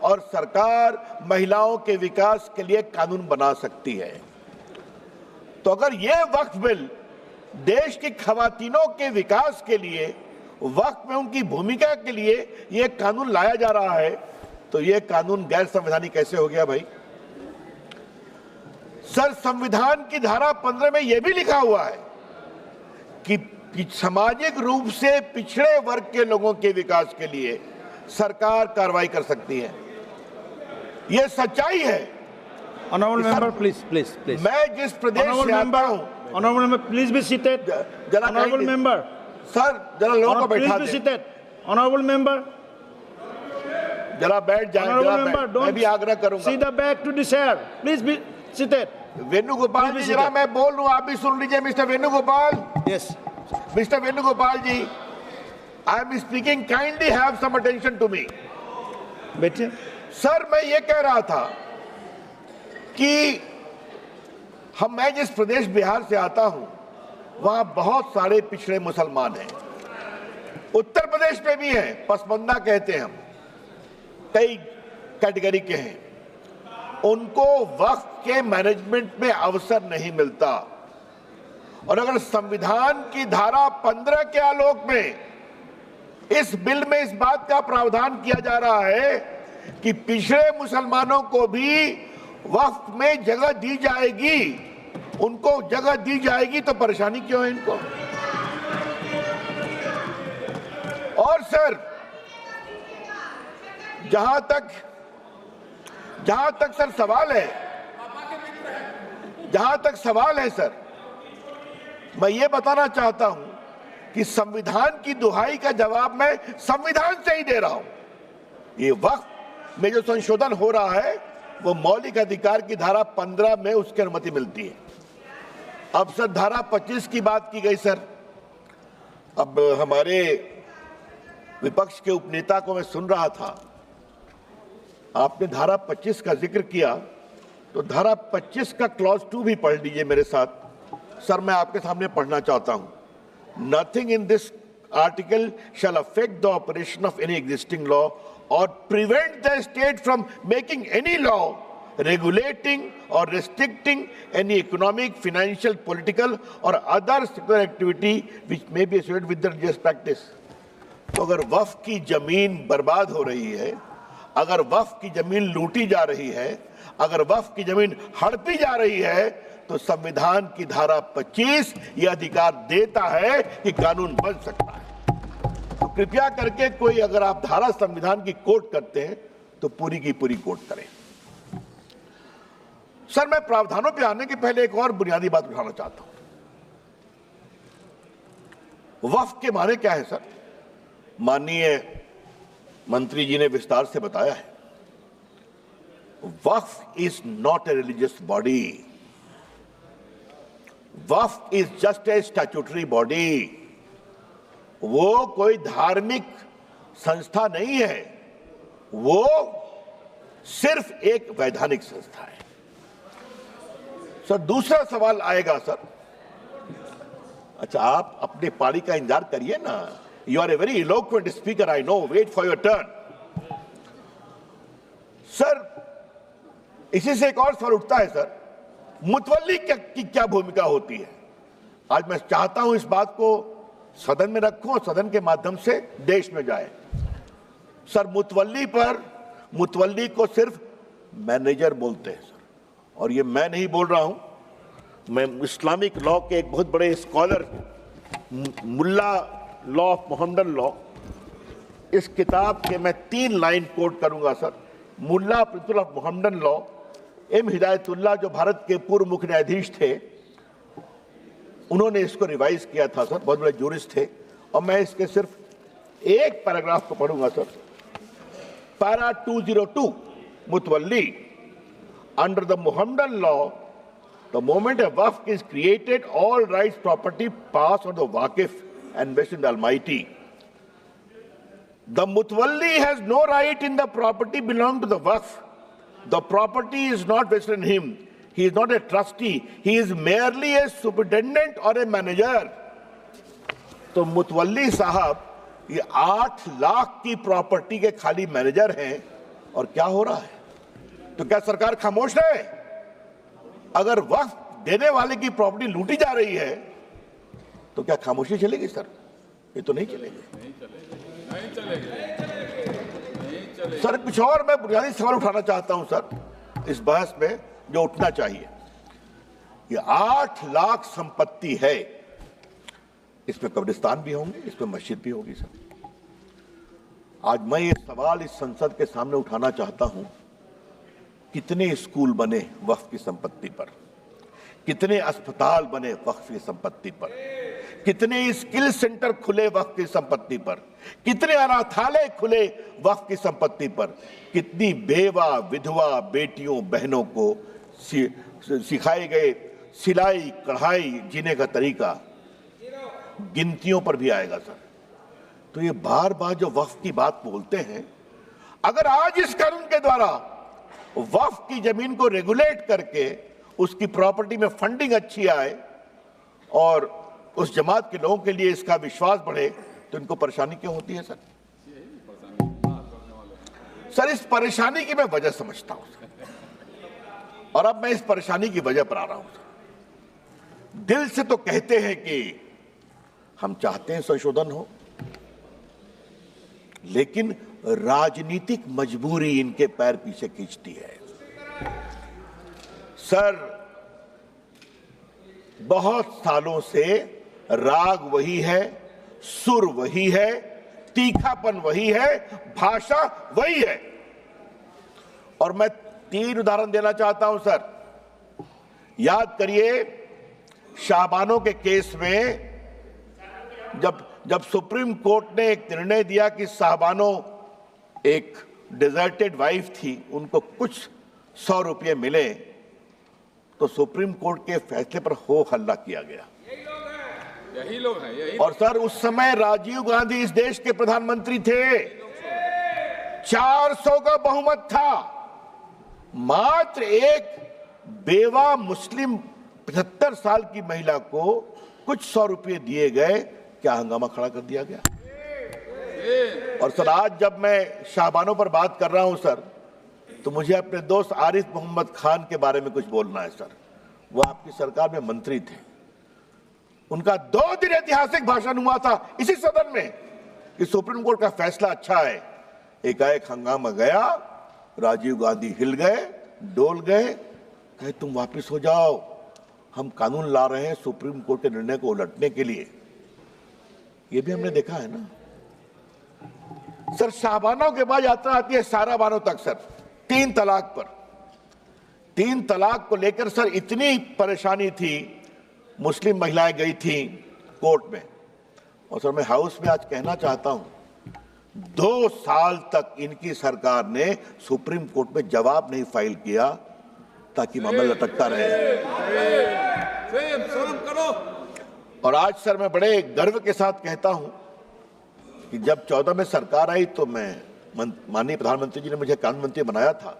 और सरकार महिलाओं के विकास के लिए कानून बना सकती है। तो अगर यह वक्फ बिल देश की खवातीनों के विकास के लिए, वक्फ में उनकी भूमिका के लिए यह कानून लाया जा रहा है, तो यह कानून गैर संवैधानिक कैसे हो गया भाई? सर संविधान की धारा 15 में यह भी लिखा हुआ है कि सामाजिक रूप से पिछड़े वर्ग के लोगों के विकास के लिए सरकार कार्रवाई कर सकती है। यह सच्चाई है। Honorable member, please. मैं जिस प्रदेश से आता हूं, Honorable member, please be seated. जरा Honorable member, सर जरा लोगों को बैठा please be दें। seated. Honorable member, जरा बैठ जाएं, Honorable member, मैं don't भी आग्रह करूंगा। see the back to the chair. Please be seated. Venugopal जी जरा मैं बोल रहा हूं, आप भी सुन लीजिए। Mister Venugopal, Yes. Mister Venugopal ji, I am speaking, kindly have some attention to me. बैठिए। सर मैं ये कह रहा था कि मैं जिस प्रदेश बिहार से आता हूं, वहां बहुत सारे पिछड़े मुसलमान हैं। उत्तर प्रदेश में भी हैं, पसमंदा कहते हैं हम, कई कैटेगरी के हैं। उनको वक्फ के मैनेजमेंट में अवसर नहीं मिलता। और अगर संविधान की धारा 15 के आलोक में इस बिल में इस बात का प्रावधान किया जा रहा है कि पिछड़े मुसलमानों को भी वक्फ में जगह दी जाएगी, उनको जगह दी जाएगी, तो परेशानी क्यों है इनको? और सर, जहां तक सर सवाल है सर, मैं ये बताना चाहता हूं कि संविधान की दुहाई का जवाब मैं संविधान से ही दे रहा हूं। ये वक्फ में जो संशोधन हो रहा है वो मौलिक अधिकार की धारा 15 में उसकी अनुमति मिलती है। अब सर धारा 25 की बात की गई सर। अब हमारे विपक्ष के उपनेता को मैं सुन रहा था, आपने धारा 25 का जिक्र किया, तो धारा 25 का क्लॉज 2 भी पढ़ लीजिए मेरे साथ। सर मैं आपके सामने पढ़ना चाहता हूं। Nothing in this article shall affect the operation of any existing law or prevent the state from making any law regulating or restricting any economic, financial, political or other secular activity which may be associated with the religious practice। तो अगर वक्फ की जमीन बर्बाद हो रही है, अगर वक्फ की जमीन लूटी जा रही है, अगर वक्फ की जमीन हड़पी जा रही है, तो संविधान की धारा 25 यह अधिकार देता है कि कानून बन सकता है। तो कृपया करके कोई अगर आप धारा संविधान की कोट करते हैं तो पूरी की पूरी कोट करें। सर मैं प्रावधानों पे आने के पहले एक और बुनियादी बात उठाना चाहता हूं। वक्फ के माने क्या है सर? माननीय मंत्री जी ने विस्तार से बताया है। Waqf is not a religious body, waqf is just a statutory body. वो कोई धार्मिक संस्था नहीं है, वो सिर्फ एक वैधानिक संस्था है। सर दूसरा सवाल आएगा सर, अच्छा आप अपने पारी का इंतजार करिए ना। You are a very eloquent speaker, I know, wait for your turn. Sir इसी से एक और सवाल उठता है सर, मुतवल्ली की क्या भूमिका होती है? आज मैं चाहता हूं इस बात को सदन में रखूं और सदन के माध्यम से देश में जाए। सर मुतवल्ली को सिर्फ मैनेजर बोलते हैं सर, और ये मैं नहीं बोल रहा हूं, मैं इस्लामिक लॉ के एक बहुत बड़े scholar Mulla law of Mohammedan law, इस किताब के मैं 3 लाइन कोट करूंगा sir. Mulla principle of Mohammedan law, M Hidayatullah जो भारत के पूर्व मुख्य न्यायाधीश थे, उन्होंने इसको रिवाइज किया था सर, बहुत बड़े जूरिस्ट थे। और मैं इसके सिर्फ एक पैराग्राफ को पढ़ूंगा sir. Para 202, mutawalli, under the Mohammedan law the moment a waqf is created all rights property pass on the wakif and vested in the Almighty. The Mutawalli has no right in the property belonging to the Waqf. The property is not vested in him. He is not a trustee. He is merely a superintendent or a manager. तो मुतवल्ली साहब ये 8 लाख की property के खाली manager हैं, और क्या हो रहा है? तो क्या सरकार खामोश है? अगर वक्फ देने वाले की प्रॉपर्टी लूटी जा रही है तो क्या खामोशी चलेगी सर? ये तो नहीं चलेगी। सर कुछ और मैं बुनियादी सवाल उठाना चाहता हूं सर इस बहस में, जो उठना चाहिए। ये 8 लाख संपत्ति है, इसमें कब्रिस्तान भी होंगे, इसमें मस्जिद भी होगी सर। आज मैं ये सवाल इस संसद के सामने उठाना चाहता हूं, कितने स्कूल बने वक्फ की संपत्ति पर, कितने अस्पताल बने वक्फ की संपत्ति पर, कितने स्किल सेंटर खुले वक्फ की संपत्ति पर, कितने अनाथालय खुले वक्फ की संपत्ति पर, कितनी बेवा विधवा बेटियों बहनों को सिखाए गए सिलाई कढ़ाई जीने का तरीका, गिनतियों पर भी आएगा सर। तो ये बार बार जो वक्फ की बात बोलते हैं, अगर आज इस कानून के द्वारा वक्फ की जमीन को रेगुलेट करके उसकी प्रॉपर्टी में फंडिंग अच्छी आए और उस जमात के लोगों के लिए इसका विश्वास बढ़े, तो इनको परेशानी क्यों होती है सर? सर, इस परेशानी की मैं वजह समझता हूं सर, और अब मैं इस परेशानी की वजह पर आ रहा हूं सर। दिल से तो कहते हैं कि हम चाहते हैं संशोधन हो, लेकिन राजनीतिक मजबूरी इनके पैर पीछे खींचती है। सर, बहुत सालों से राग वही है, सुर वही है, तीखापन वही है, भाषा वही है। और मैं 3 उदाहरण देना चाहता हूं सर। याद करिए, शाहबानों के केस में जब सुप्रीम कोर्ट ने एक निर्णय दिया कि साहबानो एक डिजर्टेड वाइफ थी, उनको कुछ 100 रुपये मिले, तो सुप्रीम कोर्ट के फैसले पर हो हल्ला किया गया। यही लोग हैं। और सर, उस समय राजीव गांधी इस देश के प्रधानमंत्री थे, 400 का बहुमत था, मात्र एक बेवा मुस्लिम 75 साल की महिला को कुछ 100 रुपये दिए गए, क्या हंगामा खड़ा कर दिया गया। और सर, आज जब मैं शाहबानों पर बात कर रहा हूं सर, तो मुझे अपने दोस्त आरिफ मोहम्मद खान के बारे में कुछ बोलना है सर। वो आपकी सरकार में मंत्री थे, उनका 2 दिन ऐतिहासिक भाषण हुआ था इसी सदन में कि सुप्रीम कोर्ट का फैसला अच्छा है। एकाएक हंगामा गया, राजीव गांधी हिल गए, डोल गए, कहे तुम वापिस हो जाओ, हम कानून ला रहे हैं सुप्रीम कोर्ट के निर्णय को उलटने के लिए। ये भी हमने देखा है ना सर। शाहबानों के बाद यात्रा आती है साराबानों तक सर, 3 तलाक पर। 3 तलाक को लेकर सर इतनी परेशानी थी, मुस्लिम महिलाएं गई थी कोर्ट में। और सर, मैं हाउस में आज कहना चाहता हूं, 2 साल तक इनकी सरकार ने सुप्रीम कोर्ट में जवाब नहीं फाइल किया, ताकि मामला लटकता रहे। और आज सर, मैं बड़े गर्व के साथ कहता हूं कि जब 14 में सरकार आई, तो मैं माननीय प्रधानमंत्री जी ने मुझे कानून मंत्री बनाया था,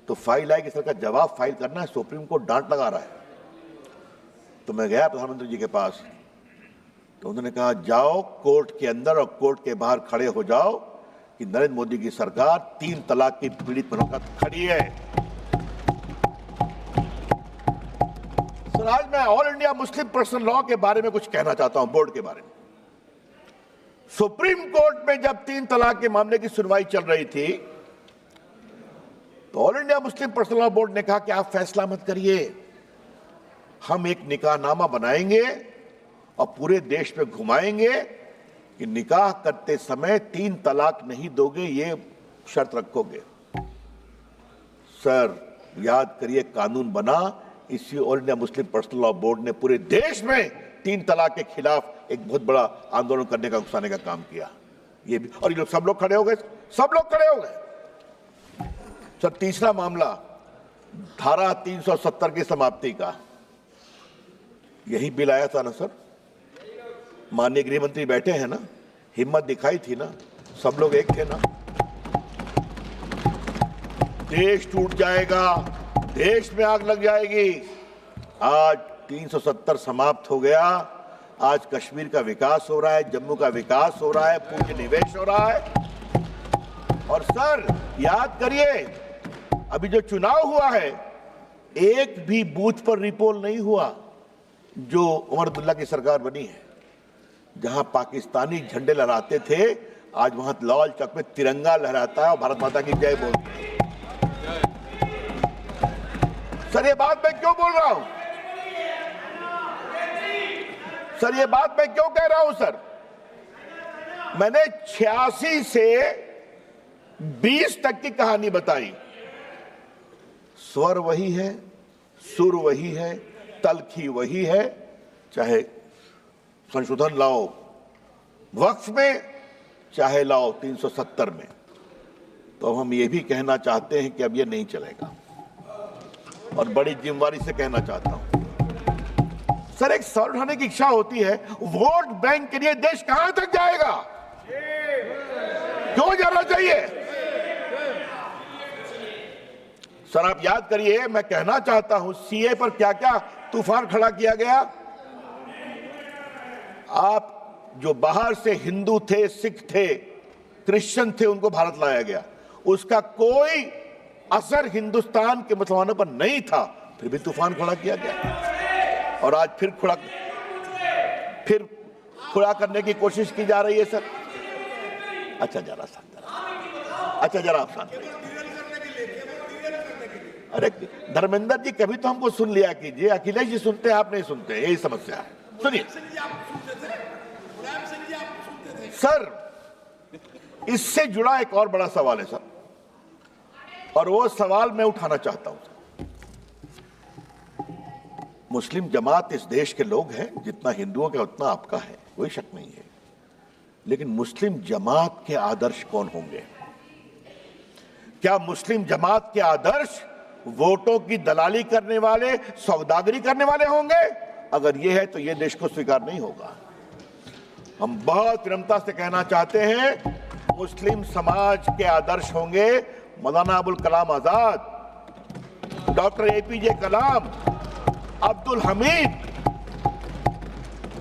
तो फाइल आई कि सर का जवाब फाइल करना है, सुप्रीम कोर्ट डांट लगा रहा है। तो मैं गया प्रधानमंत्री जी के पास, तो उन्होंने कहा जाओ कोर्ट के अंदर और कोर्ट के बाहर खड़े हो जाओ कि नरेंद्र मोदी की सरकार 3 तलाक की पीड़ित महिलाओं का खड़ी है। सर, आज मैं all India Muslim personal law के बारे में कुछ कहना चाहता हूं, बोर्ड के बारे में। सुप्रीम कोर्ट में जब 3 तलाक के मामले की सुनवाई चल रही थी, तो all India Muslim personal law board ने कहा कि आप फैसला मत करिए, हम एक निकाहनामा बनाएंगे और पूरे देश में घुमाएंगे कि निकाह करते समय 3 तलाक नहीं दोगे, ये शर्त रखोगे। सर, याद करिए, कानून बना, इसी all India Muslim personal law board ने पूरे देश में 3 तलाक के खिलाफ एक बहुत बड़ा आंदोलन करने का, उकसाने का काम किया। ये भी, और ये लोग सब लोग खड़े हो गए, सब लोग खड़े हो गए। सर, तीसरा मामला, धारा 370 की समाप्ति का, यही बिल आया था ना सर। माननीय गृह मंत्री बैठे हैं ना, हिम्मत दिखाई थी ना, सब लोग एक थे ना। देश टूट जाएगा, देश में आग लग जाएगी। आज 370 समाप्त हो गया। आज कश्मीर का विकास हो रहा है, जम्मू का विकास हो रहा है, पूंजी निवेश हो रहा है। और सर, याद करिए, अभी जो चुनाव हुआ है, एक भी बूथ पर रिपोल नहीं हुआ जो उमर अब्दुल्ला की सरकार बनी है। जहां पाकिस्तानी झंडे लहराते थे, आज वहां लाल चौक में तिरंगा लहराता है और भारत माता की जय बोलते हैं। सर, ये बात मैं क्यों बोल रहा हूं? सर, ये बात मैं क्यों कह रहा हूं सर? मैंने 86 से 20 तक की कहानी बताई। स्वर वही है, सुर वही है, तलखी वही है, चाहे संशोधन लाओ वक्फ में, चाहे लाओ 370 में। तो हम ये भी कहना चाहते हैं कि अब ये नहीं चलेगा, और बड़ी जिम्मेदारी से कहना चाहता हूं सर, एक सवाल उठाने की इच्छा होती है, वोट बैंक के लिए देश कहां तक जाएगा? क्यों जाना चाहिए? सर आप याद करिए, मैं कहना चाहता हूं सीए पर क्या क्या तूफान खड़ा किया गया। आप जो बाहर से हिंदू थे, सिख थे, क्रिश्चियन थे, उनको भारत लाया गया, उसका कोई असर हिंदुस्तान के मुसलमानों पर नहीं था, फिर भी तूफान खड़ा किया गया। और आज फिर खड़ा करने की कोशिश की जा रही है सर। अच्छा जरा आप शांत रहिए। अरे धर्मेंद्र जी कभी तो हमको सुन लिया कीजिए, अखिलेश जी सुनते हैं, आप नहीं सुनते, यही समस्या है। सुनिए सर, इससे जुड़ा एक और बड़ा सवाल है सर, और वो सवाल मैं उठाना चाहता हूं। मुस्लिम जमात इस देश के लोग हैं, जितना हिंदुओं का उतना आपका है, कोई शक नहीं है, लेकिन मुस्लिम जमात के आदर्श कौन होंगे? क्या मुस्लिम जमात के आदर्श वोटों की दलाली करने वाले, सौदागरी करने वाले होंगे? अगर ये है तो ये देश को स्वीकार नहीं होगा। हम बहुत विनम्रता से कहना चाहते हैं, मुस्लिम समाज के आदर्श होंगे मौलाना अबुल कलाम आजाद, डॉक्टर एपीजे कलाम, अब्दुल हमीद,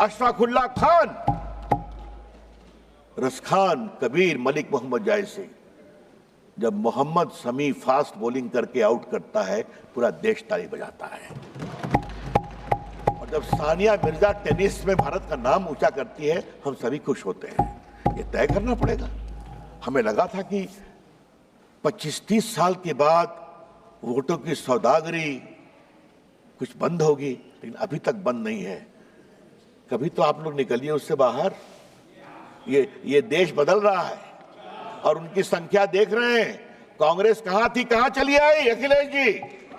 अशफाकुल्ला खान, रसखान, कबीर, मलिक मोहम्मद जायसी। जब मोहम्मद शमी फास्ट बॉलिंग करके आउट करता है, पूरा देश ताली बजाता है। और जब सानिया मिर्जा टेनिस में भारत का नाम ऊंचा करती है, हम सभी खुश होते हैं। ये तय करना पड़ेगा। हमें लगा था कि 25-30 साल के बाद वोटों की सौदागरी कुछ बंद होगी, लेकिन अभी तक बंद नहीं है। कभी तो आप लोग निकलिए उससे बाहर। ये देश बदल रहा है और उनकी संख्या देख रहे हैं। कांग्रेस कहां थी, कहां चली आई? अखिलेश जी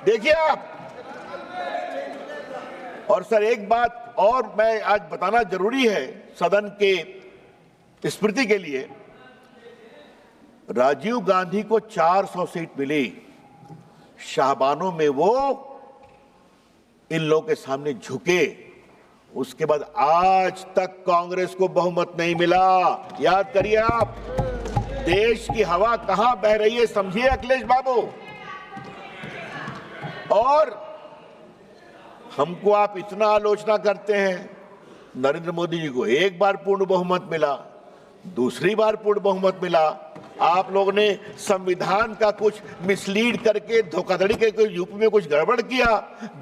देखिए आप। और सर एक बात और मैं आज बताना जरूरी है सदन के स्मृति के लिए, राजीव गांधी को 400 सीट मिली, शाहबानों में वो इन लोगों के सामने झुके। उसके बाद आज तक कांग्रेस को बहुमत नहीं मिला। याद करिए आप, देश की हवा कहां बह रही है समझिए अखिलेश बाबू। और हमको आप इतना आलोचना करते हैं, नरेंद्र मोदी जी को एक बार पूर्ण बहुमत मिला, दूसरी बार पूर्ण बहुमत मिला। आप लोगों ने संविधान का कुछ मिसलीड करके, धोखाधड़ी करके यूपी में कुछ गड़बड़ किया,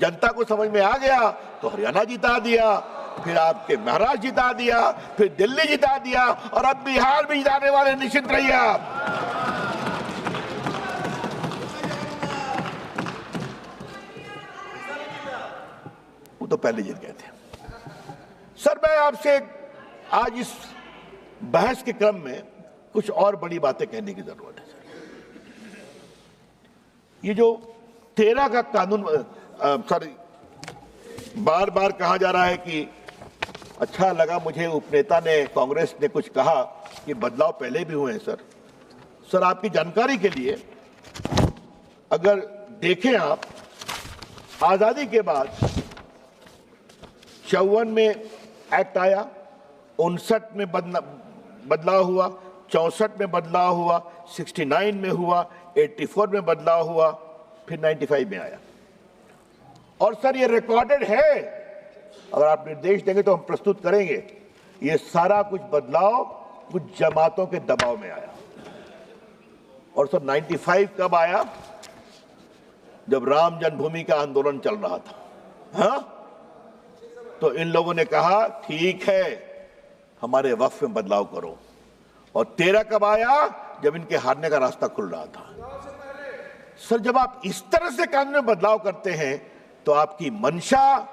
जनता को समझ में आ गया तो हरियाणा जिता दिया, फिर आपके महाराष्ट्र जिता दिया, फिर दिल्ली जिता दिया, और अब बिहार भी जिताने वाले, निश्चित रहिए आप। वो तो पहले जीत गए थे। सर मैं आपसे आज इस बहस के क्रम में कुछ और बड़ी बातें कहने की जरूरत है सर। ये जो 13 का कानून, सर बार बार कहा जा रहा है कि अच्छा लगा मुझे उपनेता ने, कांग्रेस ने कुछ कहा कि बदलाव पहले भी हुए हैं। सर आपकी जानकारी के लिए, अगर देखें आप, आजादी के बाद 54 में एक्ट आया, 59 में बदलाव हुआ, 64 में बदलाव हुआ, 69 में हुआ, 84 में बदलाव हुआ, फिर 95 में आया। और सर ये रिकॉर्डेड है, अगर आप निर्देश देंगे तो हम प्रस्तुत करेंगे। ये सारा कुछ बदलाव कुछ जमातों के दबाव में आया। और सर 95 कब आया? जब राम जन्मभूमि का आंदोलन चल रहा था। हाँ, तो इन लोगों ने कहा ठीक है हमारे वक्फ में बदलाव करो। और 13 कब आया? जब इनके हारने का रास्ता खुल रहा था। सर जब आप इस तरह से कानून में बदलाव करते हैं तो आपकी मंशा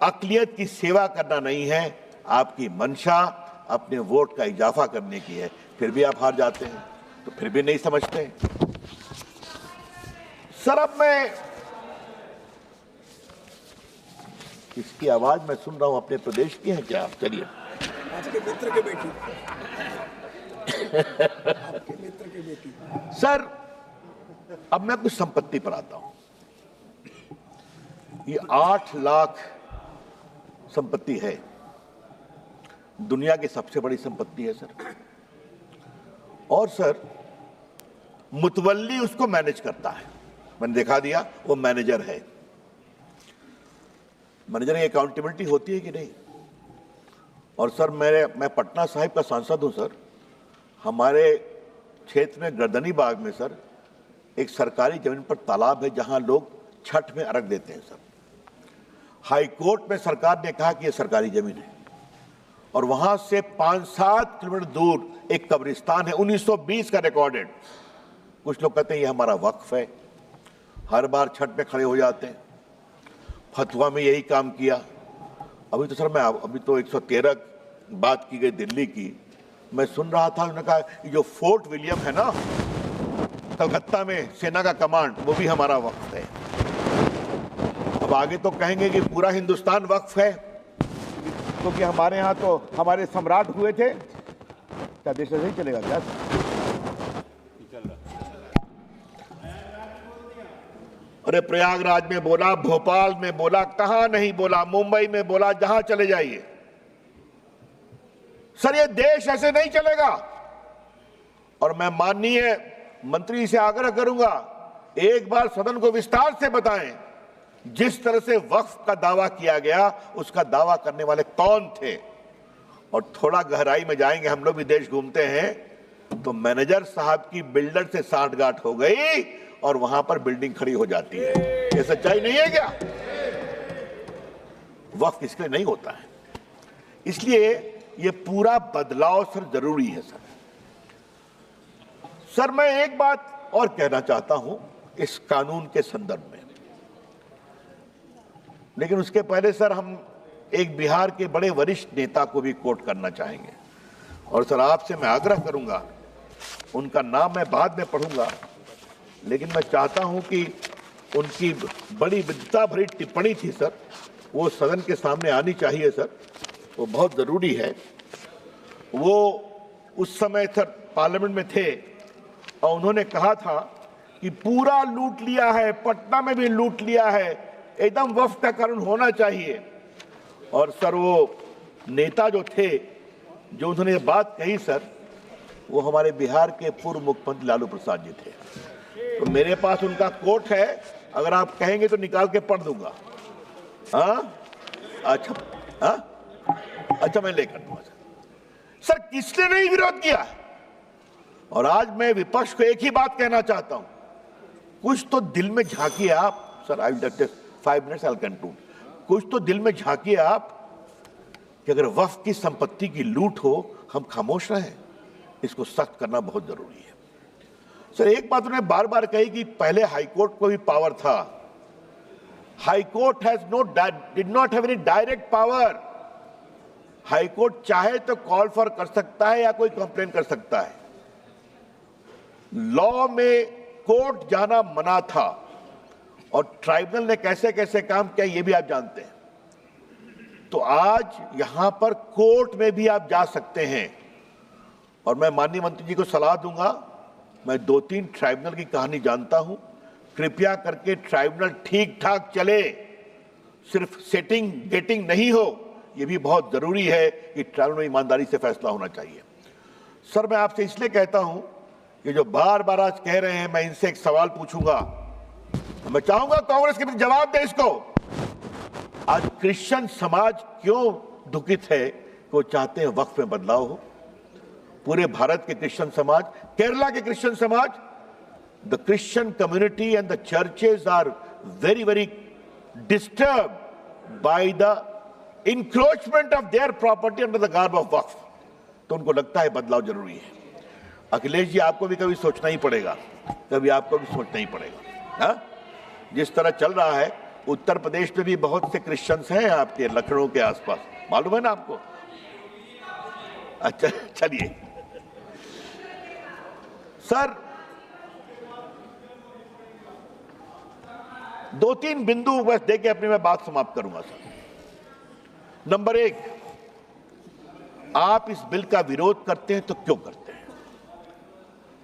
अक़लियत की सेवा करना नहीं है, आपकी मंशा अपने वोट का इजाफा करने की है। फिर भी आप हार जाते हैं, तो फिर भी नहीं समझते। सर अब मैं इसकी आवाज मैं सुन रहा हूं, अपने प्रदेश की है क्या आप? चलिए, आपके मित्र के बेटी आपके मित्र की बेटी। सर अब मैं कुछ संपत्ति पर आता हूं। ये 8 लाख संपत्ति है, दुनिया की सबसे बड़ी संपत्ति है सर। और सर मुतवल्ली उसको मैनेज करता है। मैंने दिखा दिया, वो मैनेजर है। मैनेजर की अकाउंटेबिलिटी होती है कि नहीं? और सर मैं पटना साहिब का सांसद हूं सर। हमारे क्षेत्र में गर्दनी बाग में सर एक सरकारी जमीन पर तालाब है जहां लोग छठ में अर्घ देते हैं सर। हाई कोर्ट में सरकार ने कहा कि यह सरकारी जमीन है और वहां से 5-7 किलोमीटर दूर एक कब्रिस्तान है, 1920 का रिकॉर्डेड। कुछ लोग कहते हैं ये हमारा वक्फ है, हर बार छठ में खड़े हो जाते हैं। फतवा में यही काम किया। अभी तो सर अभी तो 113 बात की गई दिल्ली की, मैं सुन रहा था, उन्होंने कहा जो फोर्ट विलियम है ना कलकत्ता में सेना का कमांड, वो भी हमारा वक्फ है। अब आगे तो कहेंगे कि पूरा हिंदुस्तान वक्फ है, क्योंकि तो हमारे यहाँ तो हमारे सम्राट हुए थे। क्या देश ऐसे ही चलेगा क्या? अरे प्रयागराज में बोला, भोपाल में बोला, कहां नहीं बोला, मुंबई में बोला, जहां चले जाइए। सर ये देश ऐसे नहीं चलेगा। और मैं माननीय मंत्री से आग्रह करूंगा, एक बार सदन को विस्तार से बताएं जिस तरह से वक्फ का दावा किया गया, उसका दावा करने वाले कौन थे। और थोड़ा गहराई में जाएंगे, हम लोग भी देश घूमते हैं, तो मैनेजर साहब की बिल्डर से साठगांठ हो गई और वहां पर बिल्डिंग खड़ी हो जाती है। ये सच्चाई नहीं है क्या? वक्फ इसके लिए नहीं होता है। इसलिए ये पूरा बदलाव सर जरूरी है सर। सर मैं एक बात और कहना चाहता हूं इस कानून के संदर्भ में, लेकिन उसके पहले सर हम एक बिहार के बड़े वरिष्ठ नेता को भी कोट करना चाहेंगे। और सर आपसे मैं आग्रह करूंगा, उनका नाम मैं बाद में पढ़ूंगा, लेकिन मैं चाहता हूं कि उनकी बड़ी विद्वता भरी टिप्पणी थी सर, वो सदन के सामने आनी चाहिए सर, वो बहुत जरूरी है। वो उस समय सर पार्लियामेंट में थे और उन्होंने कहा था कि पूरा लूट लिया है, पटना में भी लूट लिया है, एकदम वक्फ का कानून होना चाहिए। और सर वो नेता जो थे, जो उन्होंने ये बात कही सर, वो हमारे बिहार के पूर्व मुख्यमंत्री लालू प्रसाद जी थे। तो मेरे पास उनका कोट है, अगर आप कहेंगे तो निकाल के पढ़ दूंगा। हाँ अच्छा, हाँ अच्छा, मैं लेकर दूंगा सर। किसने नहीं विरोध किया? और आज मैं विपक्ष को एक ही बात कहना चाहता हूं, कुछ तो दिल में झांकिए आप sir. I will take 5 minutes, I will conclude. कुछ तो दिल में झांकिए आप कि अगर वक्फ की संपत्ति की लूट हो, हम खामोश रहें? इसको सख्त करना बहुत जरूरी है सर। एक बात उन्होंने बार बार कही कि पहले हाईकोर्ट को भी पावर था। High court did not have any direct power. High court चाहे तो कॉल फॉर कर सकता है या कोई कंप्लेन कर सकता है। लॉ में कोर्ट जाना मना था और ट्राइब्यूनल ने कैसे कैसे काम किया ये भी आप जानते हैं। तो आज यहां पर कोर्ट में भी आप जा सकते हैं। और मैं माननीय मंत्री जी को सलाह दूंगा, मैं 2-3 ट्राइब्यूनल की कहानी जानता हूं, कृपया करके ट्राइब्यूनल ठीक ठाक चले, सिर्फ सेटिंग गेटिंग नहीं हो। यह भी बहुत जरूरी है कि ट्राइब्यूनल में ईमानदारी से फैसला होना चाहिए। सर मैं आपसे इसलिए कहता हूं कि जो बार बार आज कह रहे हैं, मैं इनसे एक सवाल पूछूंगा, मैं चाहूंगा कांग्रेस के जवाब दे इसको। आज क्रिश्चियन समाज क्यों दुखित है कि वो चाहते हैं वक्फ में बदलाव हो? पूरे भारत के क्रिश्चियन समाज, केरला के क्रिश्चियन समाज, the Christian community and the churches are very very disturbed by the encroachment of their property under the garb of waqf. तो उनको लगता है बदलाव जरूरी है। अखिलेश जी आपको भी कभी सोचना ही पड़ेगा, कभी आपको भी सोचना ही पड़ेगा। हाँ? जिस तरह चल रहा है, उत्तर प्रदेश में भी बहुत से क्रिश्चियंस हैं आपके लखनऊ के आसपास, मालूम है ना आपको? अच्छा चलिए सर, 2-3 बिंदु बस देके अपनी मैं बात समाप्त करूंगा सर। नंबर 1, आप इस बिल का विरोध करते हैं तो क्यों करते हैं?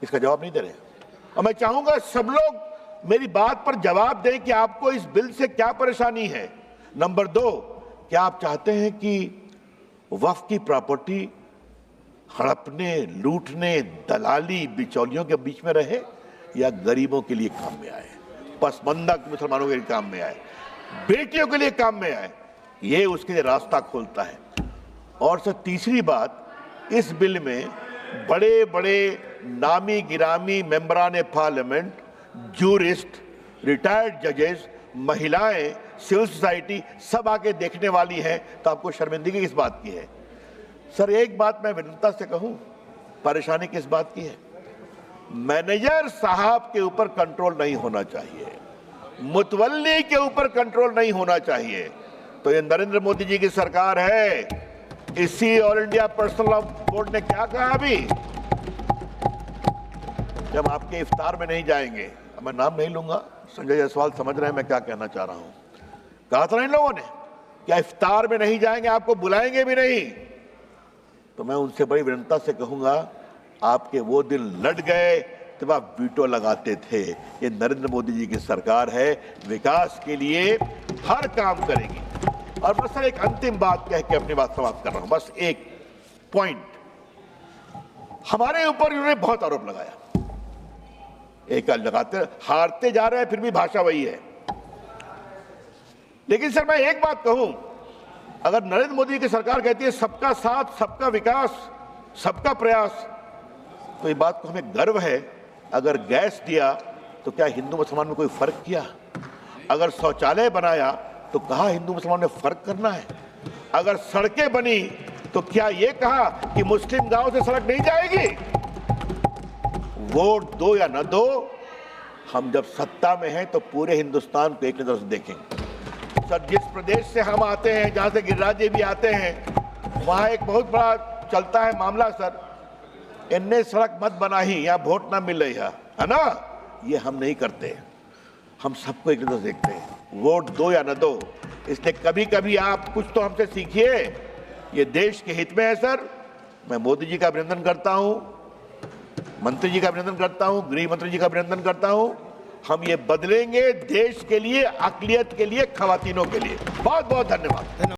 इसका जवाब नहीं दे रहे। और मैं चाहूंगा सब लोग मेरी बात पर जवाब दें कि आपको इस बिल से क्या परेशानी है। नंबर 2, क्या आप चाहते हैं कि वक्फ की प्रॉपर्टी हड़पने, लूटने, दलाली, बिचौलियों के बीच में रहे या गरीबों के लिए काम में आए? पसमंदा मुसलमानों के काम में आए, बेटियों के लिए काम में आए, ये उसके लिए रास्ता खोलता है। और सर तीसरी बात, इस बिल में बड़े बड़े नामी गिरामी मेंबरान पार्लियामेंट, जूरिस्ट, रिटायर्ड जजेस, महिलाएं, सिविल सोसाइटी सब आके देखने वाली हैं, तो आपको शर्मिंदगी किस बात की है? सर एक बात मैं विनम्रता से कहूं, परेशानी किस बात की है? मैनेजर साहब के ऊपर कंट्रोल नहीं होना चाहिए, मुतवल्ली के ऊपर कंट्रोल नहीं होना चाहिए। तो ये नरेंद्र मोदी जी की सरकार है। इसी all India personal law board ने क्या कहा अभी, जब आपके इफ्तार में नहीं जाएंगे, मैं नाम नहीं लूंगा, संजय जायसवाल समझ रहे हैं मैं क्या कहना चाह रहा हूं, कहा था इन लोगों ने क्या इफ्तार में नहीं जाएंगे, आपको बुलाएंगे भी नहीं। तो मैं उनसे बड़ी विनम्रता से कहूंगा, आपके वो दिन लट गए जब आप वीटो लगाते थे। ये नरेंद्र मोदी जी की सरकार है, विकास के लिए हर काम करेगी। और बस सर एक अंतिम बात कह के अपनी बात समाप्त कर रहा हूं, बस एक पॉइंट, हमारे ऊपर इन्होंने बहुत आरोप लगाया, एक लगाते हारते जा रहे हैं, फिर भी भाषा वही है। लेकिन सर मैं एक बात कहूं, अगर नरेंद्र मोदी की सरकार कहती है सबका साथ, सबका विकास, सबका प्रयास, तो ये बात को हमें गर्व है। अगर गैस दिया तो क्या हिंदू मुसलमान में कोई फर्क किया? अगर शौचालय बनाया तो कहा हिंदू मुसलमान में फर्क करना है? अगर सड़कें बनी तो क्या ये कहा कि मुस्लिम गांव से सड़क नहीं जाएगी? वोट दो या न दो, हम जब सत्ता में हैं तो पूरे हिंदुस्तान को एक नजर से देखेंगे। सर जिस प्रदेश से हम आते हैं, जहां से गिरिराज जी भी आते हैं, वहां एक बहुत बड़ा चलता है मामला सर, इनने सड़क मत बना ही, यहाँ वोट ना मिल रही है ना, ये हम नहीं करते। हम सबको एक नजर देखते हैं, वोट दो या न दो। इसलिए कभी कभी आप कुछ तो हमसे सीखिए, ये देश के हित में है सर। मैं मोदी जी का अभिनंदन करता हूं, मंत्री जी का अभिनंदन करता हूं, गृह मंत्री जी का अभिनंदन करता हूं। हम ये बदलेंगे देश के लिए, अक़लियत के लिए, खवातीनों के लिए। बहुत बहुत धन्यवाद।